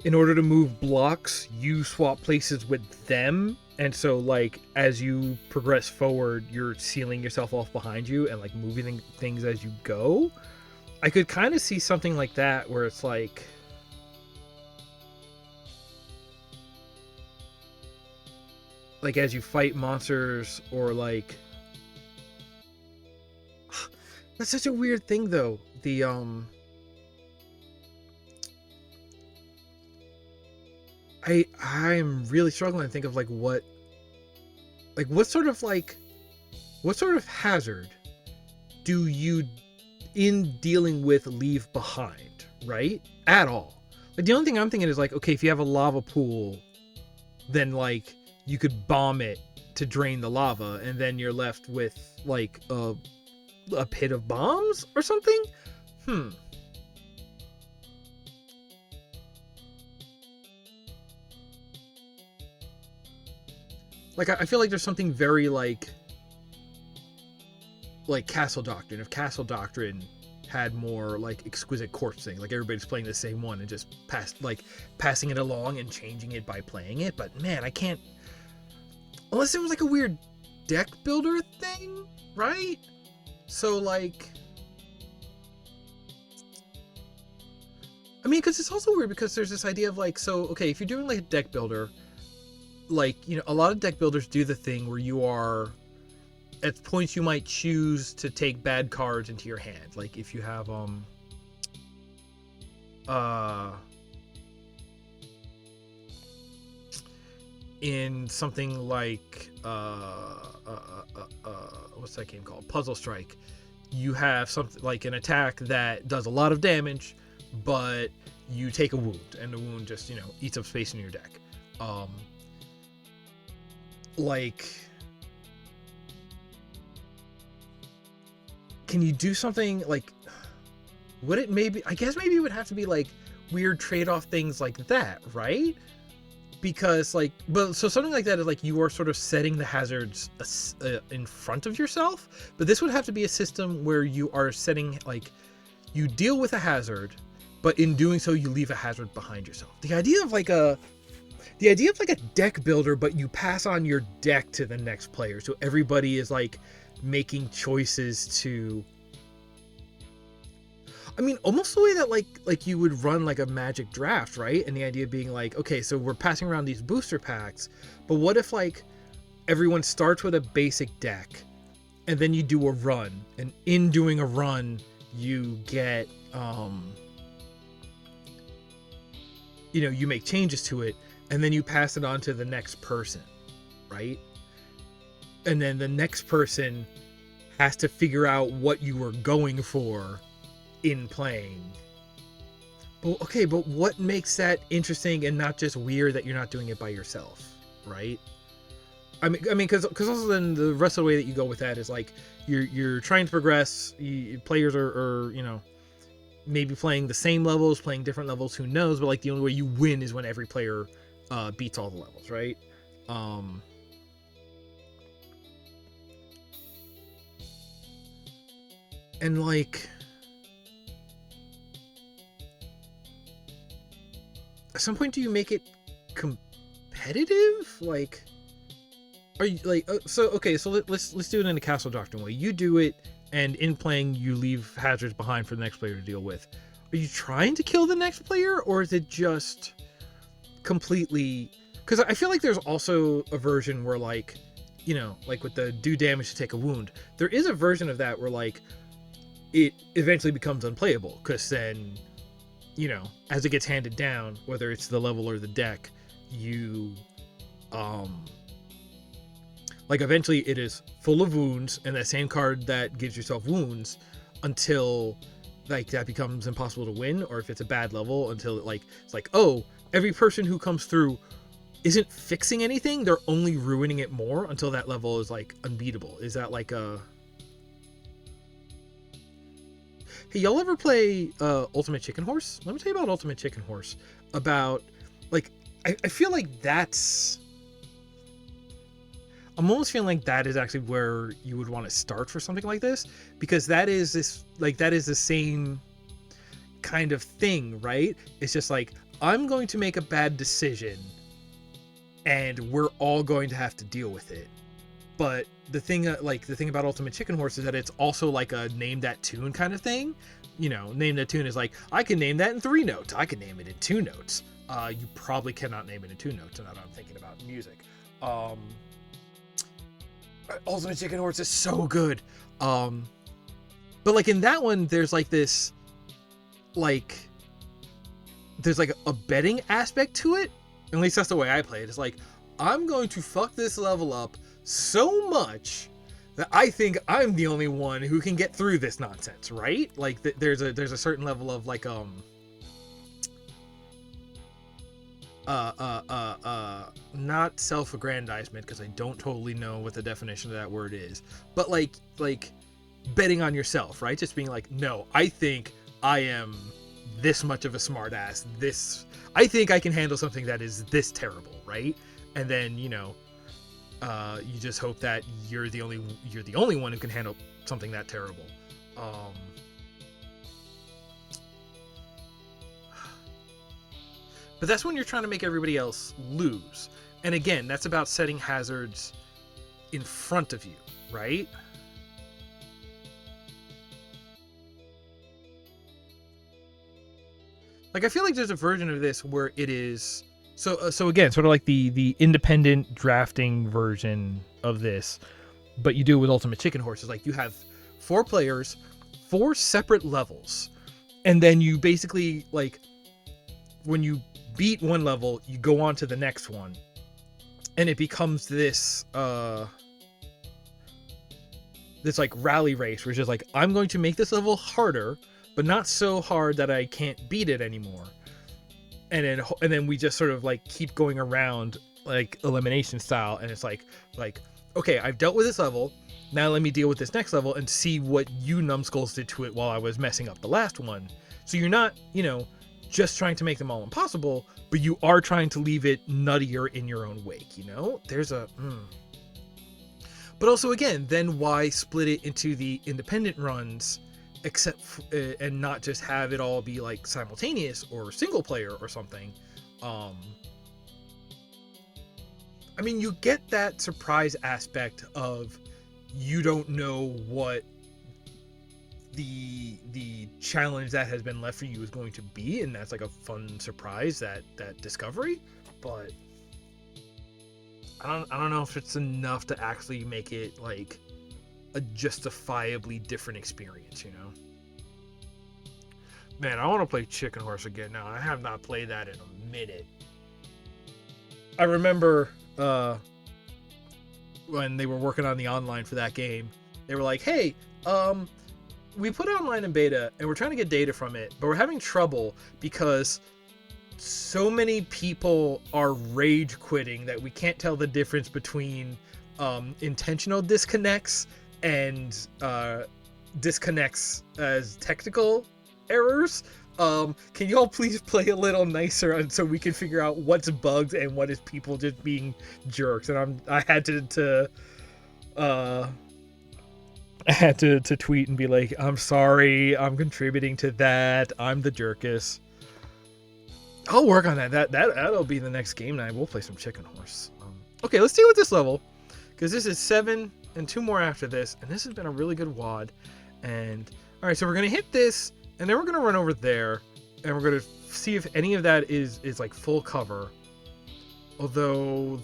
in order to move blocks, you swap places with them. And so, like, as you progress forward, you're sealing yourself off behind you and, like, moving things as you go. I could kind of see something like that where it's like, as you fight monsters, or like, that's such a weird thing though. The I'm really struggling to think of like what sort of hazard do you, in dealing with, leave behind, right? At all. Like, the only thing I'm thinking is like, okay, if you have a lava pool, then like you could bomb it to drain the lava, and then you're left with like a pit of bombs or something. Like, I feel like there's something very like Castle Doctrine. If Castle Doctrine had more like exquisite corpse thing, like everybody's playing the same one and just passing it along and changing it by playing it. But man, I can't, unless it was like a weird deck builder thing, right? So like, I mean, because it's also weird because there's this idea of like, so okay, if you're doing like a deck builder, like, you know, a lot of deck builders do the thing where you are, at points you might choose to take bad cards into your hand. Like if you have in something like what's that game called? Puzzle Strike. You have something like an attack that does a lot of damage, but you take a wound, and the wound just, you know, eats up space in your deck. Like, can you do something like, would it maybe, I guess maybe it would have to be like weird trade-off things like that, right? Because like, but so something like that is like you are sort of setting the hazards in front of yourself, but this would have to be a system where you are setting, like, you deal with a hazard, but in doing so you leave a hazard behind yourself. The idea of like a deck builder, but you pass on your deck to the next player, so everybody is like making choices to, I mean, almost the way that like you would run like a Magic draft, right? And the idea being like, okay, so we're passing around these booster packs, but what if like everyone starts with a basic deck, and then you do a run, and in doing a run you get you know, you make changes to it, and then you pass it on to the next person, right? And then the next person has to figure out what you were going for in playing. But okay, but what makes that interesting and not just weird that you're not doing it by yourself, right? I mean, because also then the rest of the way that you go with that is like you're trying to progress. Players are, you know, maybe playing the same levels, playing different levels, who knows? But like the only way you win is when every player beats all the levels, right? And like, at some point, do you make it competitive? Like, are you like, so okay, so let's do it in a Castle Doctrine way. You do it, and in playing, you leave hazards behind for the next player to deal with. Are you trying to kill the next player, or is it just completely? Because I feel like there's also a version where like like with the do damage to take a wound, there is a version of that where like it eventually becomes unplayable, because then, as it gets handed down, whether it's the level or the deck, you like eventually it is full of wounds, and that same card that gives yourself wounds until like that becomes impossible to win, or if it's a bad level, until it's like, oh, every person who comes through isn't fixing anything, they're only ruining it more until that level is like unbeatable. Is that like a... Hey, y'all ever play Ultimate Chicken Horse? Let me tell you about Ultimate Chicken Horse. About, like, I feel like that's... I'm almost feeling like that is actually where you would want to start for something like this, because that is the same kind of thing, right? It's just like, I'm going to make a bad decision and we're all going to have to deal with it. But the thing about Ultimate Chicken Horse is that it's also like a name that tune kind of thing. Name that tune is like, I can name that in 3 notes. I can name it in 2 notes. You probably cannot name it in 2 notes, now that I'm thinking about music. Ultimate Chicken Horse is so good. But like in that one, there's like this, like, there's like a betting aspect to it. At least that's the way I play it. It's like, I'm going to fuck this level up so much that I think I'm the only one who can get through this nonsense, right? Like there's a certain level of like not self-aggrandizement, because I don't totally know what the definition of that word is, but like betting on yourself, right? Just being like, no, I think I am this much of a smartass. I think I can handle something that is this terrible, right? And then you just hope that you're the only one who can handle something that terrible. But that's when you're trying to make everybody else lose. And again, that's about setting hazards in front of you, right? Like, I feel like there's a version of this where it is... So again, sort of like the independent drafting version of this, but you do it with Ultimate Chicken Horse. It's like you have 4 players, 4 separate levels, and then you basically, like, when you beat one level, you go on to the next one, and it becomes this like rally race where it's just like, I'm going to make this level harder, but not so hard that I can't beat it anymore. And then we just sort of like keep going around like elimination style, and it's like okay, I've dealt with this level, now let me deal with this next level and see what you numbskulls did to it while I was messing up the last one. So you're not, just trying to make them all impossible, but you are trying to leave it nuttier in your own wake, There's a... But also, again, then why split it into the independent runs, and not just have it all be like simultaneous or single player or something? I mean, you get that surprise aspect of you don't know what the challenge that has been left for you is going to be, and that's like a fun surprise, that discovery. But I don't know if it's enough to actually make it like a justifiably different experience, Man, I want to play Chicken Horse again now. I have not played that in a minute. I remember when they were working on the online for that game, they were like, hey, we put it online in beta and we're trying to get data from it, but we're having trouble because so many people are rage quitting that we can't tell the difference between intentional disconnects and disconnects as technical errors. Can y'all please play a little nicer so we can figure out what's bugs and what is people just being jerks? And I had to tweet and be like, I'm sorry, I'm contributing to that. I'm the jerkus. I'll work on that. That'll be the next game night. We'll play some Chicken Horse. Okay, let's deal with this level, because this is 7 and 2 more after this, and this has been a really good WAD. And all right, so we're gonna hit this, and then we're gonna run over there, and we're gonna see if any of that is like full cover. Although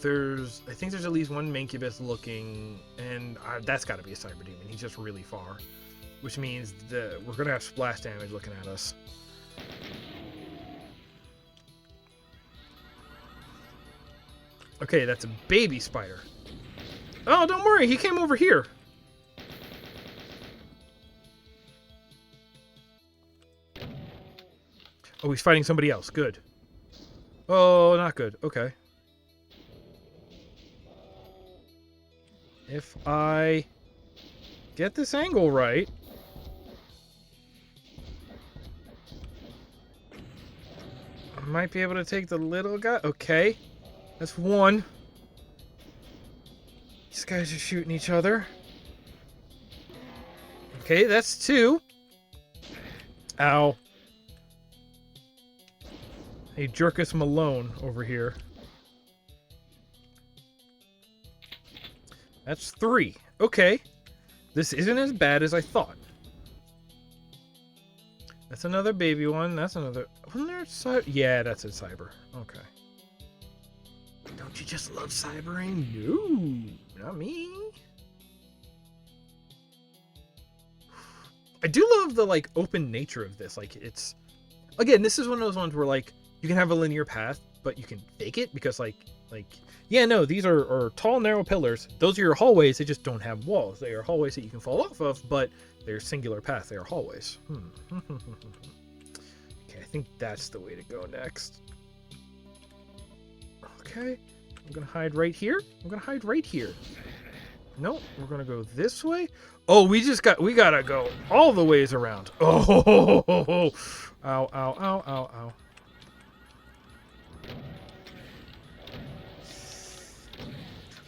I think there's at least one Mancubus looking, and that's got to be a Cyber Demon. He's just really far, which means that we're gonna have splash damage looking at us. Okay, that's a baby spider. Oh, don't worry, he came over here. Oh, he's fighting somebody else. Good. Oh, not good. Okay. If I get this angle right... I might be able to take the little guy. Okay. That's one. These guys are shooting each other. Okay, that's two. Ow. Hey, Jerkus Malone over here. That's three. Okay. This isn't as bad as I thought. That's another baby one. That's another... Wasn't there a cyber? Yeah, that's a cyber. Okay. Don't you just love cybering? No, not me. I do love the, like, open nature of this. Like, it's... Again, this is one of those ones where, like, you can have a linear path, but you can fake it because, like... Yeah, no, these are tall, narrow pillars. Those are your hallways. They just don't have walls. They are hallways that you can fall off of, but they're singular paths. They are hallways. Okay, I think that's the way to go next. Okay, I'm gonna hide right here. I'm gonna hide right here. Nope, we're gonna go this way. Oh, we gotta go all the ways around. Oh, ow, ow, ow, ow, ow.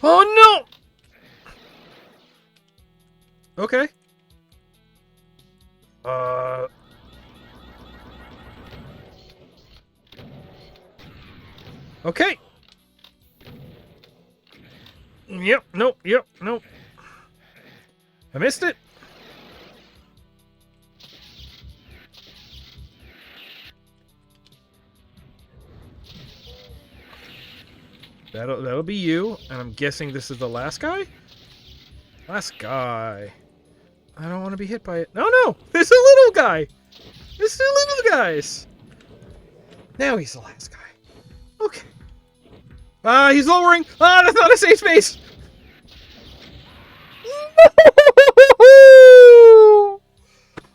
Oh no! Okay. Okay. Yep, nope, nope. I missed it. That'll be you, and I'm guessing this is the last guy? Last guy. I don't want to be hit by it. No! There's a little guy! There's two little guys! Now he's the last guy. Okay. He's lowering! That's not a safe space! No!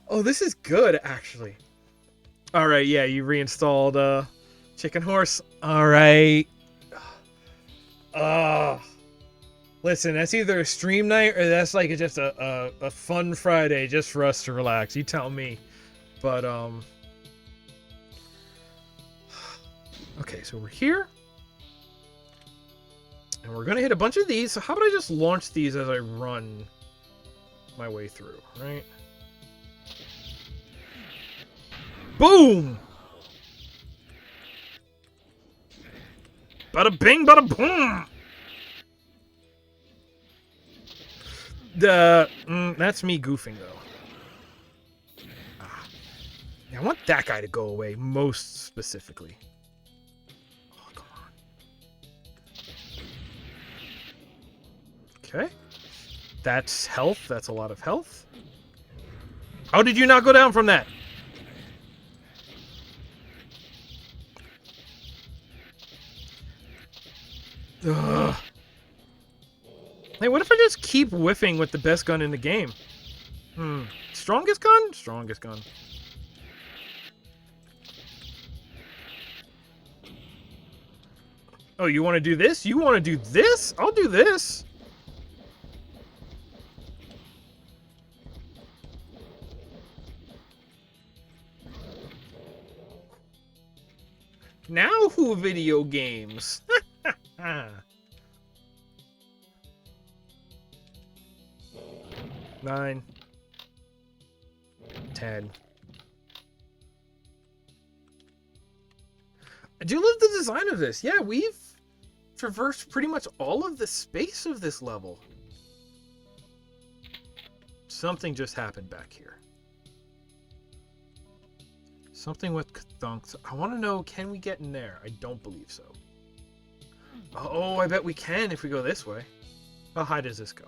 Oh, this is good, actually. Alright, yeah, you reinstalled, Chicken Horse. Alright. Listen, that's either a stream night or that's like just a fun Friday just for us to relax. You tell me. But, okay, so we're here. And we're gonna hit a bunch of these. So how about I just launch these as I run my way through, right? Boom! Bada bing, bada boom! That's me goofing, though. Yeah, I want that guy to go away, most specifically. Oh, come on. Okay. That's health. That's a lot of health. How did you not go down from that? Ugh. Hey, what if I just keep whiffing with the best gun in the game? Strongest gun? Strongest gun. Oh, you want to do this? You want to do this? I'll do this. Now who video games? 9, 10. I do love the design of this. Yeah, we've traversed pretty much all of the space of this level. Something just happened back here. Something with thunks. I want to know, can we get in there? I don't believe so. Oh, I bet we can if we go this way. How high does this go?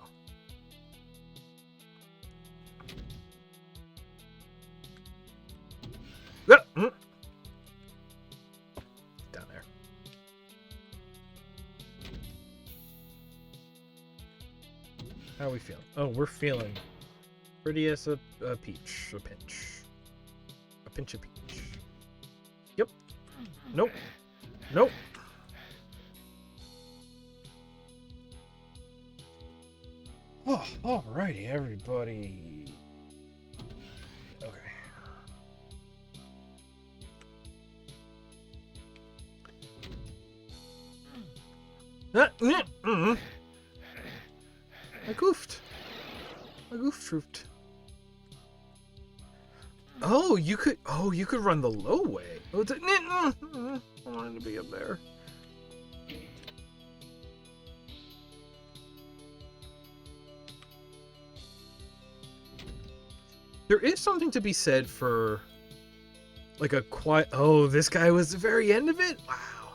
Down there. How are we feeling? Oh, we're feeling pretty as a peach. A pinch. A pinch of peach. Yep. Nope. Nope. Oh, alrighty, everybody. Okay. I goofed. I goofed. Oh, you could. Oh, you could run the low way. Oh, I wanted to be up there. There is something to be said for, like, a quiet. Oh, this guy was the very end of it. Wow.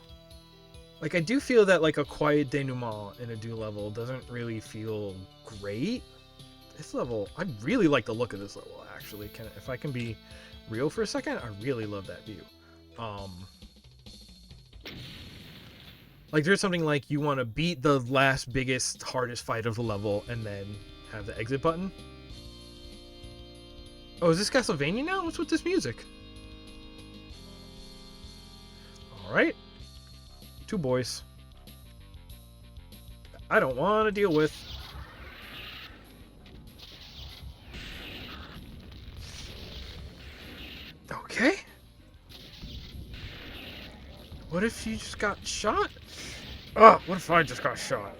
Like, I do feel that, like, a quiet denouement in a DooM level doesn't really feel great. This level, I really like the look of this level, actually. If I can be real for a second, I really love that view. Like, there's something like you want to beat the last, biggest, hardest fight of the level and then have the exit button. Oh, is this Castlevania now? What's with this music? Alright. 2 boys. I don't want to deal with. Okay. What if you just got shot? Oh, what if I just got shot?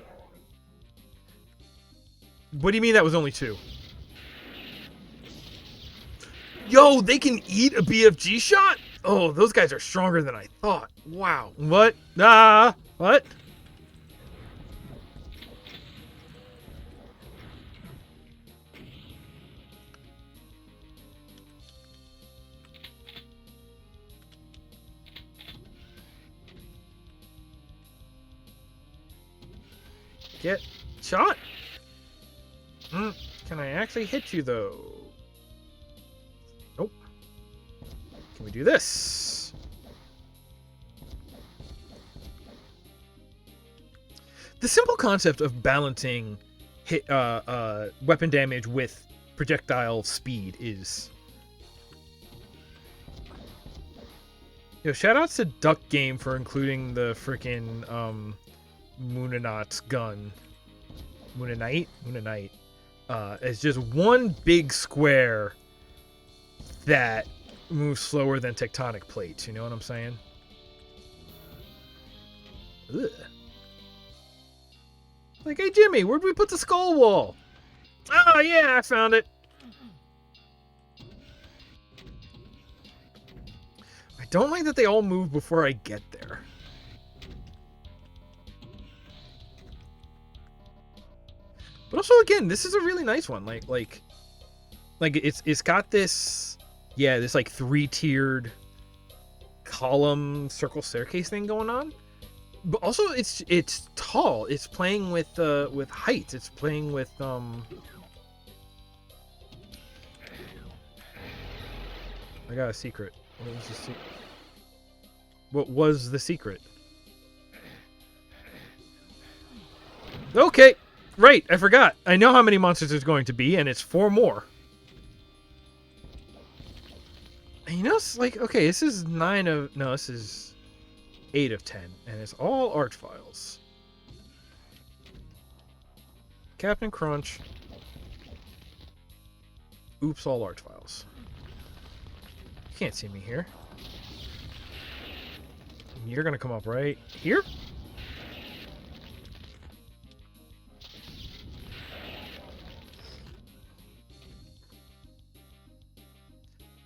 What do you mean that was only 2? Yo, they can eat a BFG shot? Oh, those guys are stronger than I thought. Wow. What? What? Get shot? Can I actually hit you, though? Nope. Can we do this? The simple concept of balancing hit weapon damage with projectile speed is... Yo, shoutouts to Duck Game for including the freaking Moonanite's gun. Moonanite? Moonanite. It's just one big square that moves slower than tectonic plates. You know what I'm saying? Ugh. Like, hey, Jimmy, where'd we put the skull wall? Oh, yeah, I found it. I don't like that they all move before I get there. But also, again, this is a really nice one. Like it's got this, yeah, this like 3-tiered column circle staircase thing going on. But also, it's tall. It's playing with height. It's playing with I got a secret. What was the secret? What was the secret? Okay. Right, I forgot. I know how many monsters there's going to be, and it's 4 more. And you know, it's like, okay, this is 9 of... No, this is 8 of 10, and it's all art files. Captain Crunch. Oops, all art files. You can't see me here. You're gonna come up right here?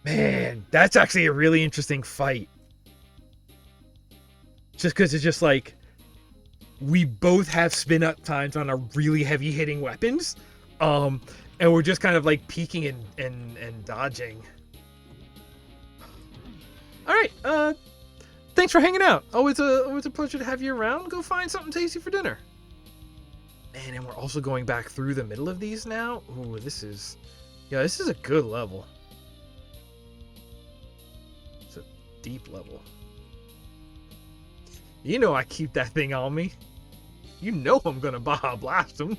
Man, that's actually a really interesting fight. Just because it's just like, we both have spin up times on our really heavy hitting weapons. And we're just kind of like peeking and dodging. Alright, Thanks for hanging out. Always a pleasure to have you around. Go find something tasty for dinner. And we're also going back through the middle of these now. Ooh, this is a good level. It's a deep level. You know I keep that thing on me. You know I'm gonna Baja Blast him.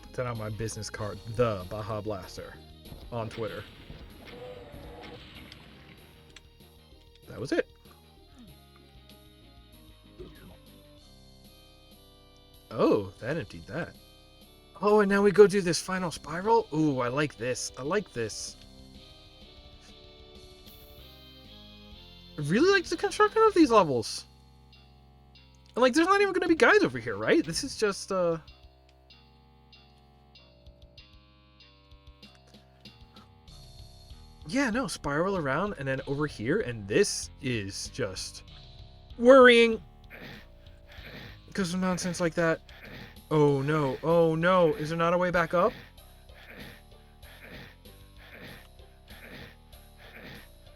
Put that on my business card. The Baja Blaster. On Twitter. That was it. Oh, that emptied that. Oh, and now we go do this final spiral? Ooh, I like this. I like this. I really like the construction of these levels. And like, there's not even going to be guys over here, right? This is just, yeah, no, spiral around and then over here, and this is just worrying because of nonsense like that. Oh no, oh no, is there not a way back up?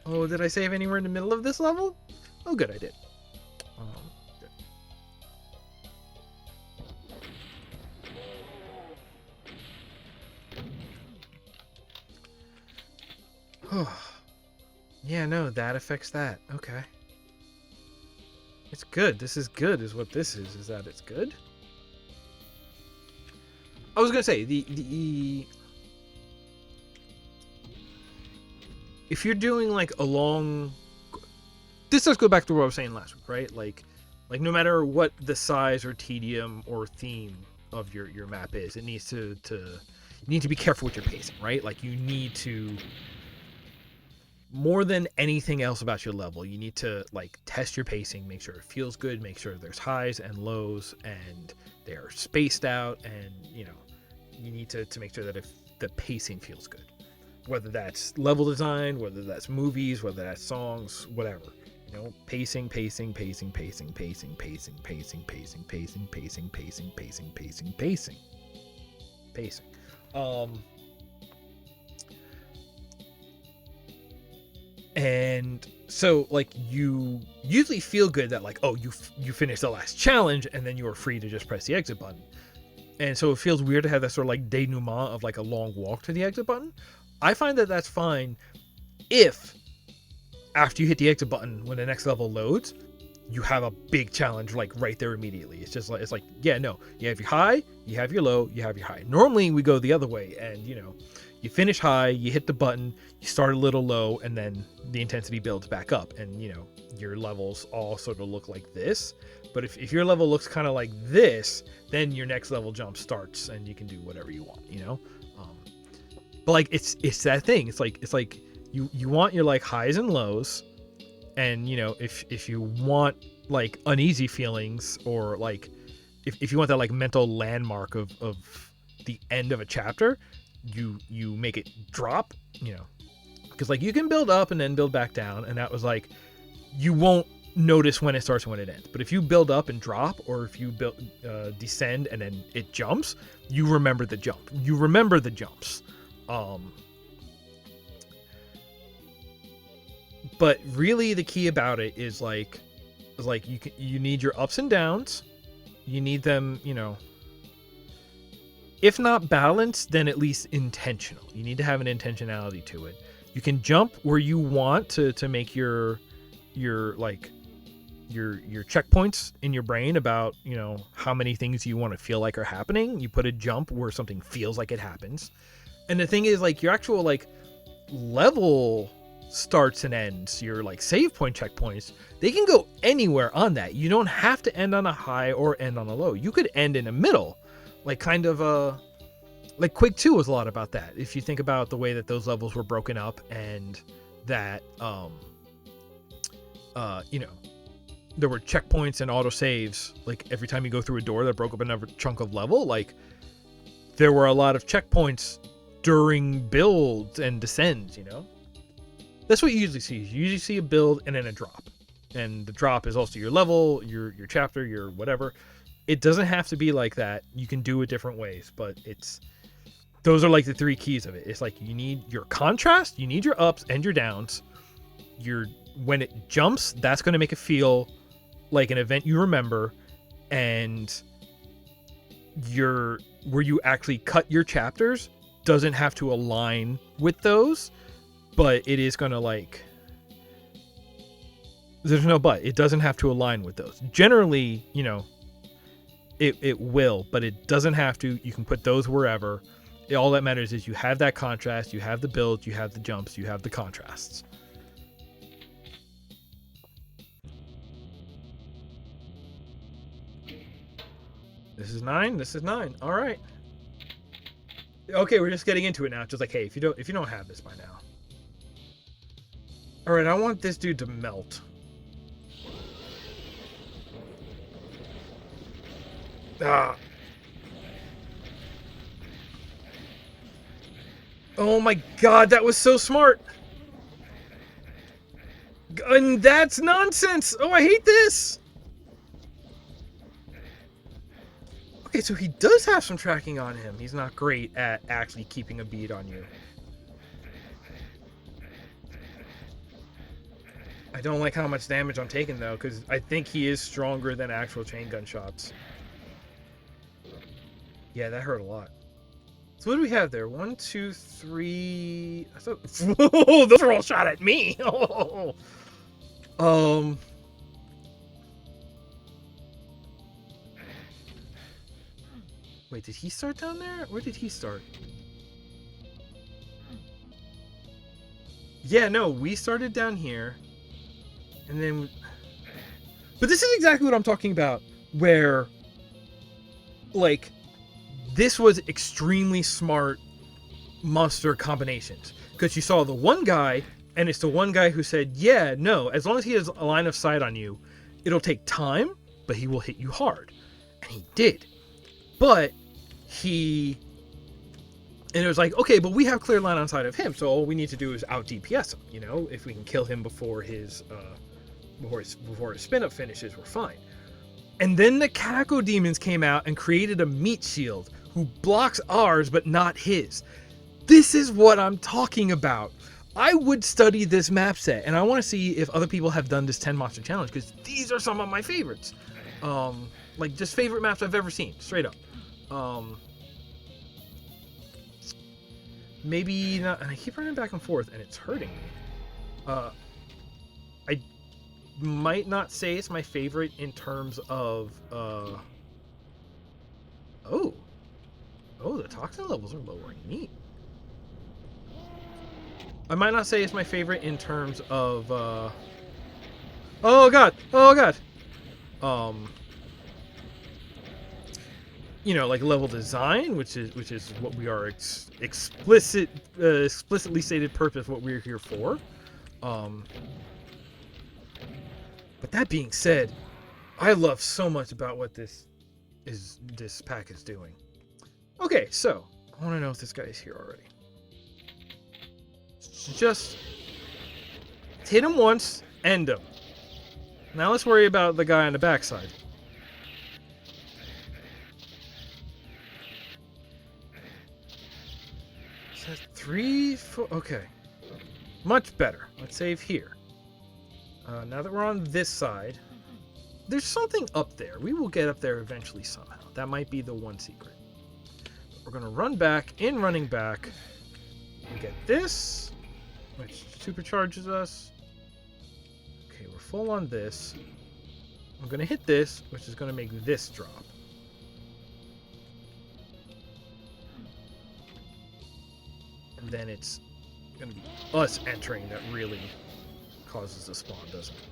Oh, did I save anywhere in the middle of this level? Oh, good, I did. Good. Yeah, no, that affects that. Okay. It's good. This is good, is what this is that it's good? I was gonna say, if you're doing like a long, this does go back to what I was saying last week, right? Like no matter what the size or tedium or theme of your map is, it needs to you need to be careful with your pacing, right? Like you need to, more than anything else about your level, you need to like test your pacing, make sure it feels good, make sure there's highs and lows and they're spaced out, and you need to make sure that if the pacing feels good, whether that's level design, whether that's movies, whether that's songs, whatever, pacing. And so like you usually feel good that like, oh, you finished the last challenge and then you are free to just press the exit button. And so it feels weird to have that sort of like denouement of like a long walk to the exit button. I find that that's fine if after you hit the exit button, when the next level loads, you have a big challenge like right there immediately. It's just like, it's like, yeah, no, you have your high, you have your low, you have your high. Normally we go the other way, and you finish high, you hit the button, you start a little low, and then the intensity builds back up, and your levels all sort of look like this. But if your level looks kind of like this, then your next level jump starts and you can do whatever you want, but like it's that thing. It's like you want your like highs and lows, and if you want like uneasy feelings, or like if you want that like mental landmark of the end of a chapter, you make it drop, because like you can build up and then build back down, and that was like, you won't notice when it starts and when it ends. But if you build up and drop, or if you descend and then it jumps, you remember the jump. You remember the jumps. But really the key about it is like you need your ups and downs. You need them, if not balanced, then at least intentional. You need to have an intentionality to it. You can jump where you want to make your checkpoints in your brain about how many things you want to feel like are happening. You put a jump where something feels like it happens. And the thing is, like, your actual like level starts and ends, your like save point checkpoints, they can go anywhere on that. You don't have to end on a high or end on a low. You could end in the middle, like kind of like Quake 2 was a lot about that. If you think about the way that those levels were broken up, and that there were checkpoints and auto saves, like every time you go through a door that broke up another chunk of level, like there were a lot of checkpoints during builds and descends. That's what you usually see. You usually see a build and then a drop, and the drop is also your level, your chapter, your whatever. It doesn't have to be like that. You can do it different ways, but it's those are like the three keys of it. It's like you need your contrast, you need your ups and your downs. When it jumps, that's going to make it feel like an event you remember, and where you actually cut your chapters doesn't have to align with those, but it is going to like, there's no but, it doesn't have to align with those. Generally, you know, it will, but it doesn't have to. You can put those wherever. All that matters is you have that contrast, you have the builds, you have the jumps, you have the contrasts. This is 9. This is 9. All right. Okay, we're just getting into it now. Just like, hey, if you don't have this by now. All right, I want this dude to melt. Ah. Oh my god, that was so smart. And that's nonsense. Oh, I hate this. Okay, so he does have some tracking on him. He's not great at actually keeping a bead on you. I don't like how much damage I'm taking, though, because I think he is stronger than actual chain gun shots. Yeah, that hurt a lot. So what do we have there? 1, 2, 3... I thought... Whoa, those are all shot at me! Wait, did he start down there? Where did he start? Yeah, no, we started down here. And then... But this is exactly what I'm talking about. Where... Like... This was extremely smart monster combinations. Because you saw the one guy, and it's the one guy who said, yeah, no, as long as he has a line of sight on you, it'll take time, but he will hit you hard. And he did. But... And it was like, okay, but we have clear line on sight of him, so all we need to do is out DPS him, you know? If we can kill him before his spin-up finishes, we're fine. And then the Caco demons came out and created a meat shield who blocks ours, but not his. This is what I'm talking about. I would study this map set, and I want to see if other people have done this 10 monster challenge, because these are some of my favorites. Like, just favorite maps I've ever seen, straight up. Maybe not, and I keep running back and forth, and it's hurting me. I might not say it's my favorite in terms of, oh, the toxin levels are lowering. Neat. I might not say it's my favorite in terms of, oh god, you know, like level design, which is what we are explicitly stated purpose, what we're here for. But that being said, I love so much about what this pack is doing. Okay, so I want to know if this guy is here already. Just hit him once, end him. Now let's worry about the guy on the backside. Is that 3, 4? Okay. Much better. Let's save here. Now that we're on this side, there's something up there. We will get up there eventually somehow. That might be the one secret. We're going to run back. In running back, we get this, which supercharges us. Okay, we're full on this. I'm going to hit this, which is going to make this drop. And then it's going to be us entering that really causes the spawn, doesn't it?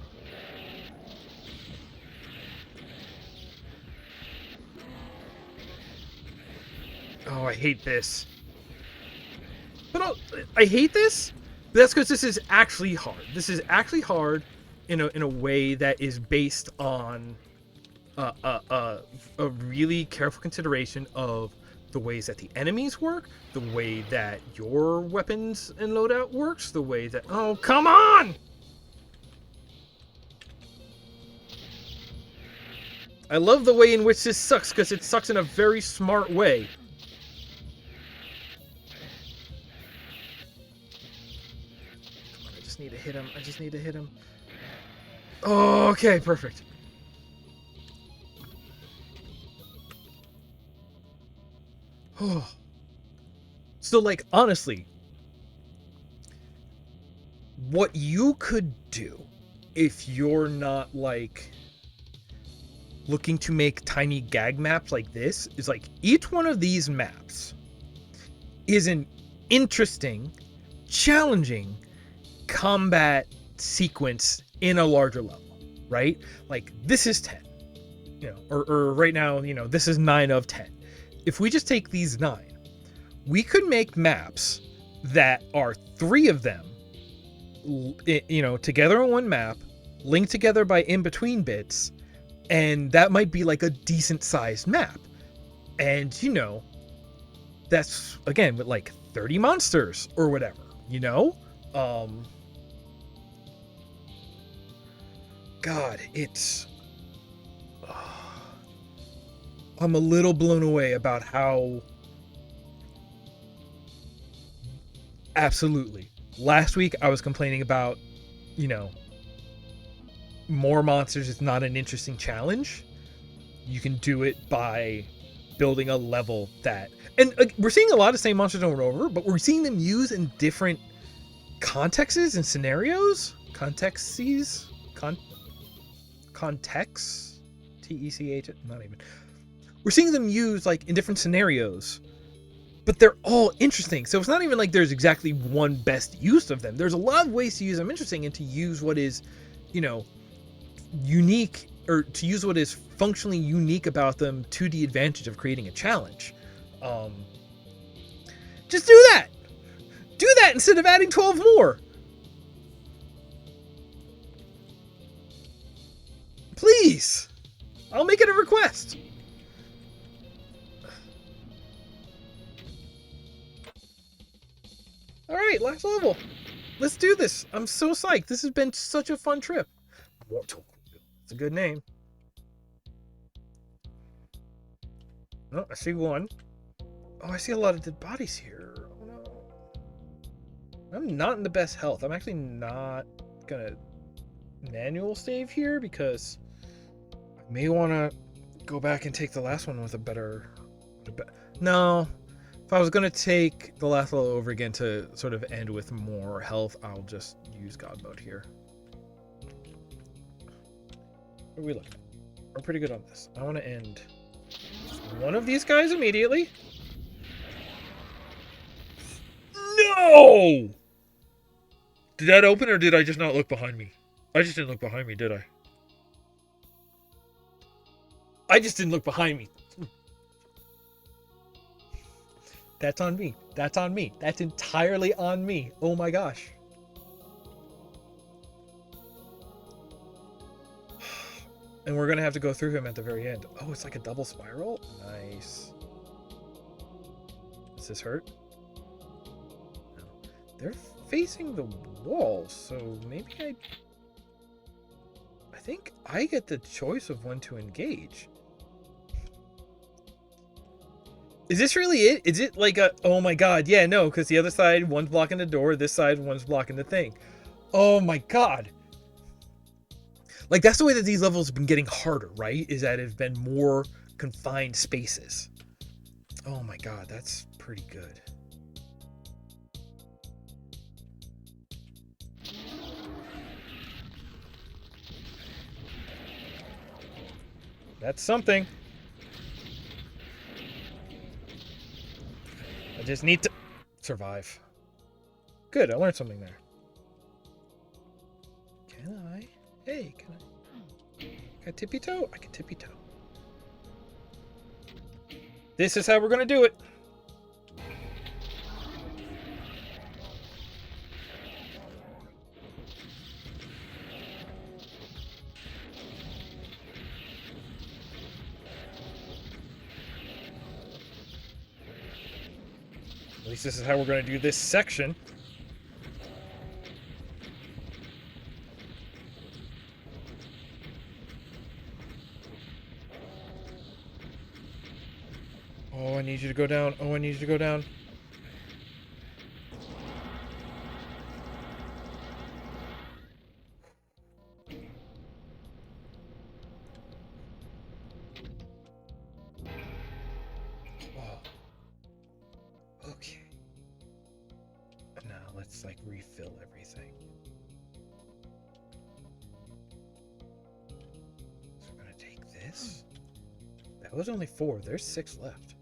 Oh, I hate this. But I hate this, but that's because this is actually hard. This is actually hard in a way that is based on a really careful consideration of the ways that the enemies work, the way that your weapons and loadout works, the way that... Oh, come on! I love the way in which this sucks, because it sucks in a very smart way. hit him. I just need to hit him. Oh, okay, perfect. Oh. So, like, honestly, what you could do if you're not, like, looking to make tiny gag maps like this is, like, each one of these maps is an interesting, challenging combat sequence in a larger level, right? Like, this is 10, or right now, this is 9 of 10. If we just take these 9, we could make maps that are 3 of them, together on one map, linked together by in-between bits, and that might be like a decent sized map. And, that's, again, with like 30 monsters or whatever, God, it's... I'm a little blown away about how... Absolutely. Last week, I was complaining about, more monsters is not an interesting challenge. You can do it by building a level that... And we're seeing a lot of the same monsters over and over, but we're seeing them used in different contexts and scenarios. Contexts? T-E-C-H? Not even. We're seeing them used, like, in different scenarios. But they're all interesting. So it's not even like there's exactly one best use of them. There's a lot of ways to use them interesting and to use what is, unique, or to use what is functionally unique about them to the advantage of creating a challenge. Just do that. Do that instead of adding 12 more. Please. I'll make it a request. All right, last level. Let's do this. I'm so psyched. This has been such a fun trip. It's a good name. Oh, I see one. Oh, I see a lot of dead bodies here. Oh, no. I'm not in the best health. I'm actually not gonna manual save here because I may want to go back and take the last one with a better... No. If I was going to take the last level over again to sort of end with more health, I'll just use God mode here. What are we looking at? We're pretty good on this. I want to end one of these guys immediately. No! Did that open or did I just not look behind me? I just didn't look behind me, did I? I just didn't look behind me. That's on me. That's on me. That's entirely on me. Oh my gosh. And we're going to have to go through him at the very end. Oh, it's like a double spiral? Nice. Does this hurt? No. They're facing the wall, so maybe I think I get the choice of when to engage. Is this really it? Is it like a... Oh my god, yeah, no, because the other side, one's blocking the door, this side, one's blocking the thing. Oh my god. Like, that's the way that these levels have been getting harder, right? Is that it's been more confined spaces. Oh my god, that's pretty good. That's something. I just need to survive. Good, I learned something there. Can I? Hey, can I tippy toe? I can tippy toe. This is how we're gonna do it. At least this is how we're going to do this section. Oh, I need you to go down. Oh, I need you to go down. just like refill everything. So we're gonna take this. That was only 4. There's 6 left.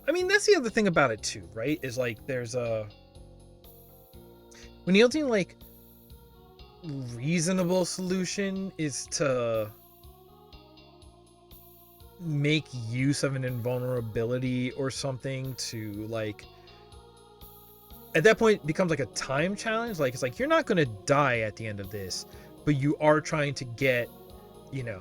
I mean, that's the other thing about it too, right? Is like there's when the only like reasonable solution is to make use of an invulnerability or something to like, at that point it becomes like a time challenge. Like it's like you're not gonna die at the end of this, but you are trying to get, you know,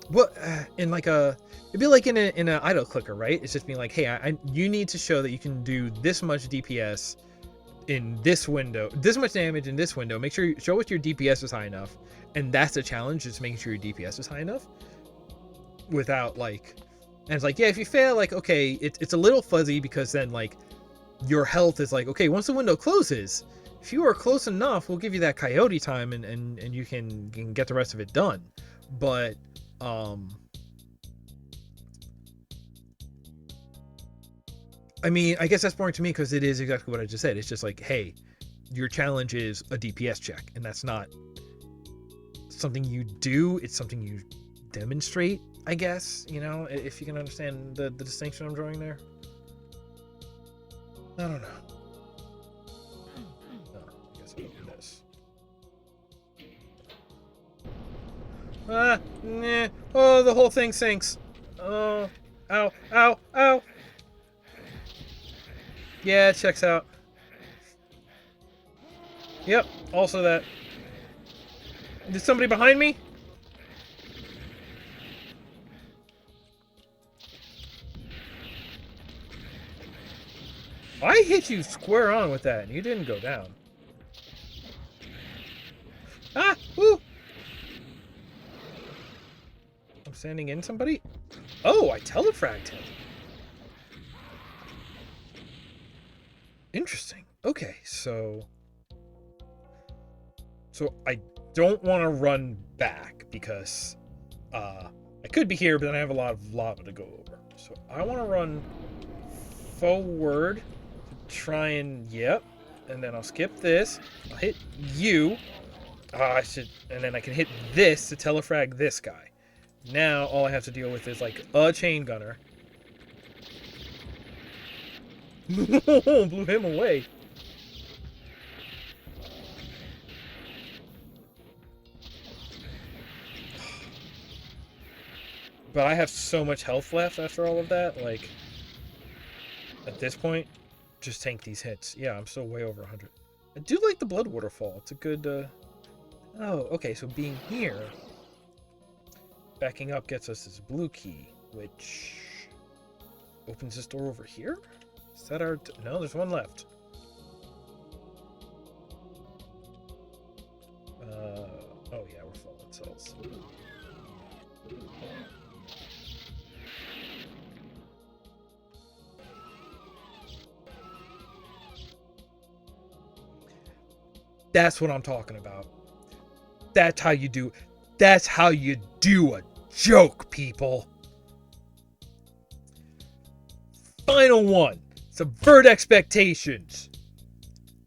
what in like a, it'd be like in a idle clicker, right? It's just being like, hey, you need to show that you can do this much DPS in this window, this much damage in this window. Make sure you show us your DPS is high enough, and that's the challenge, just making sure your DPS is high enough. Without like, and it's like, yeah, if you fail, like, okay, it's a little fuzzy because then like your health is like, okay, once the window closes, if you are close enough, we'll give you that coyote time and you can get the rest of it done. But I mean, I guess that's boring to me because it is exactly what I just said. It's just like, hey, your challenge is a DPS check, and that's not something you do. It's something you demonstrate, I guess, you know, if you can understand the distinction I'm drawing there. I don't know. No, I guess I'll do this. Nah. Oh, the whole thing sinks. Oh, ow, ow, ow. Yeah, it checks out. Yep, also that. Is somebody behind me? I hit you square on with that, and you didn't go down. Ah! Woo! I'm standing in somebody? Oh, I telefragged him. Interesting. Okay, so I don't want to run back because I could be here, but then I have a lot of lava to go over. So I want to run forward to try and, yep, and then I'll skip this. I'll hit you. I should, and then I can hit this to telefrag this guy. Now all I have to deal with is like a chain gunner. Blew him away. But I have so much health left after all of that. Like, at this point, just tank these hits. Yeah, I'm still way over 100. I do like the blood waterfall. It's a good, Oh, okay, so being here, backing up gets us this blue key, which opens this door over here? Is that our... No, there's one left. Oh yeah, we're falling cells. That's what I'm talking about. That's how you do... That's how you do a joke, people. Final one. Subvert expectations.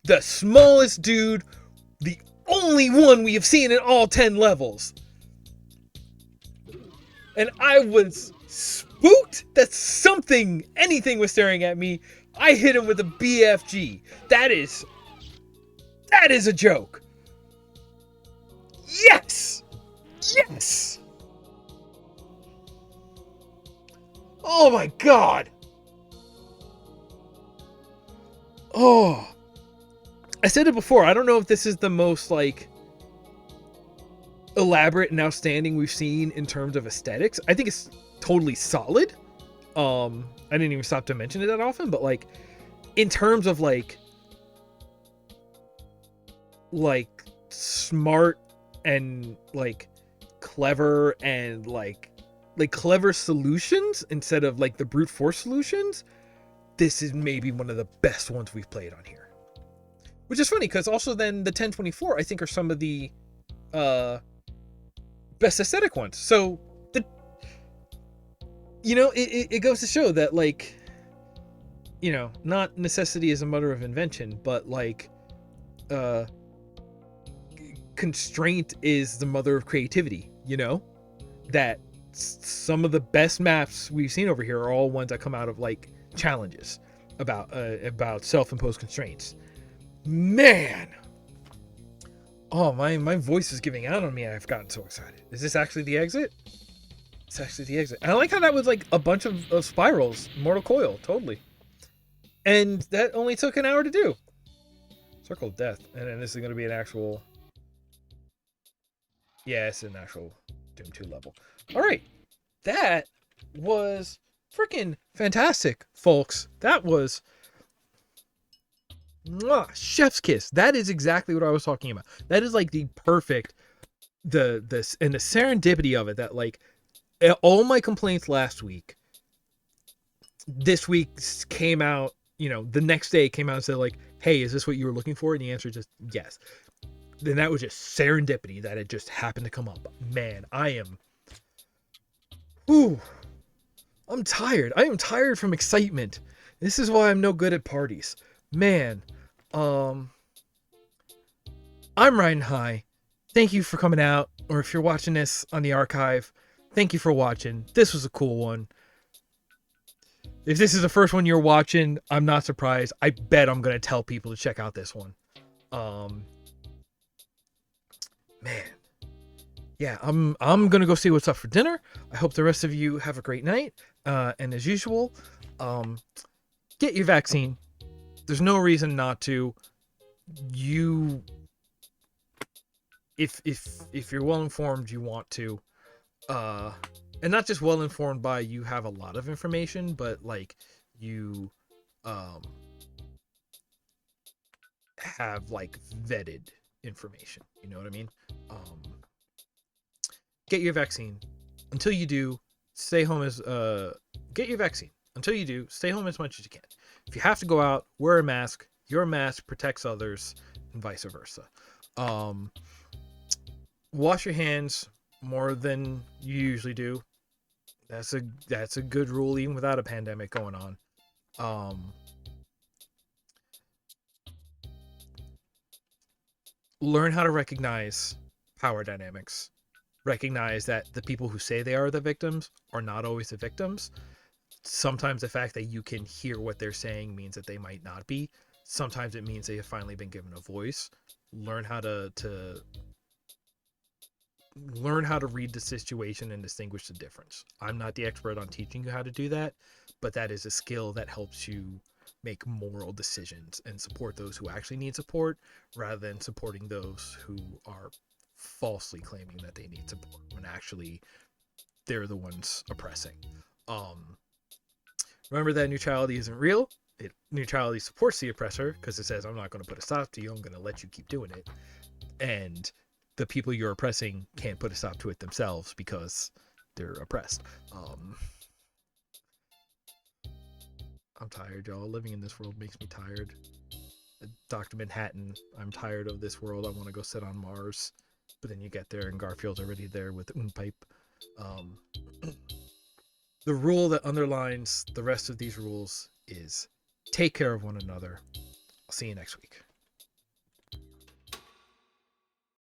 The smallest dude, the only one we have seen in all 10 levels. And I was spooked that anything was staring at me. I hit him with a BFG. That is a joke. Yes! Yes! Oh my god! Oh, I said it before. I don't know if this is the most like elaborate and outstanding we've seen in terms of aesthetics. I think it's totally solid. I didn't even stop to mention it that often, but like in terms of like smart and like clever and like clever solutions instead of like the brute force solutions, this is maybe one of the best ones we've played on here. Which is funny because also then the 1024 I think are some of the best aesthetic ones. So it goes to show that, like, not necessity is a mother of invention, but like, uh, constraint is the mother of creativity. That some of the best maps we've seen over here are all ones that come out of like challenges about self-imposed constraints. Man, oh, my voice is giving out on me. I've gotten so excited. Is this actually the exit? It's actually the exit. And I like how that was like a bunch of spirals. Mortal Coil, totally. And that only took an hour to do. Circle of Death. And then this is going to be an actual... Yeah, it's an actual Doom 2 level. All right. That was freaking fantastic, folks. That was... chef's kiss. That is exactly what I was talking about. That is like the perfect... This and the serendipity of it, that like all my complaints last week, this week came out, the next day came out and said like, hey, is this what you were looking for? And the answer is just yes. Then that was just serendipity that it just happened to come up. Man, I'm tired. I am tired from excitement. This is why I'm no good at parties. Man, I'm riding high. Thank you for coming out, or if you're watching this on the archive, thank you for watching. This was a cool one. If this is the first one you're watching, I'm not surprised. I bet I'm going to tell people to check out this one. Man. Yeah, I'm going to go see what's up for dinner. I hope the rest of you have a great night. And as usual, get your vaccine. There's no reason not to. If you're well informed, you want to, and not just well informed by you have a lot of information, but like you have like vetted information. You know what I mean? Get your vaccine. Until you do, stay home get your vaccine. Until you do, stay home as much as you can. If you have to go out, wear a mask. Your mask protects others, and vice versa. Wash your hands more than you usually do. That's a good rule even without a pandemic going on. Learn how to recognize power dynamics. Recognize that the people who say they are the victims are not always the victims. Sometimes the fact that you can hear what they're saying means that they might not be. Sometimes it means they have finally been given a voice. Learn how to read the situation and distinguish the difference. I'm not the expert on teaching you how to do that, but that is a skill that helps you make moral decisions and support those who actually need support rather than supporting those who are falsely claiming that they need support when actually they're the ones oppressing. Remember that neutrality isn't real. Neutrality supports the oppressor because it says, I'm not going to put a stop to you. I'm going to let you keep doing it. And the people you're oppressing can't put a stop to it themselves because they're oppressed. I'm tired, y'all. Living in this world makes me tired. Dr. Manhattan, I'm tired of this world. I want to go sit on Mars. But then you get there and Garfield's already there with the pipe. The rule that underlines the rest of these rules is take care of one another. I'll see you next week.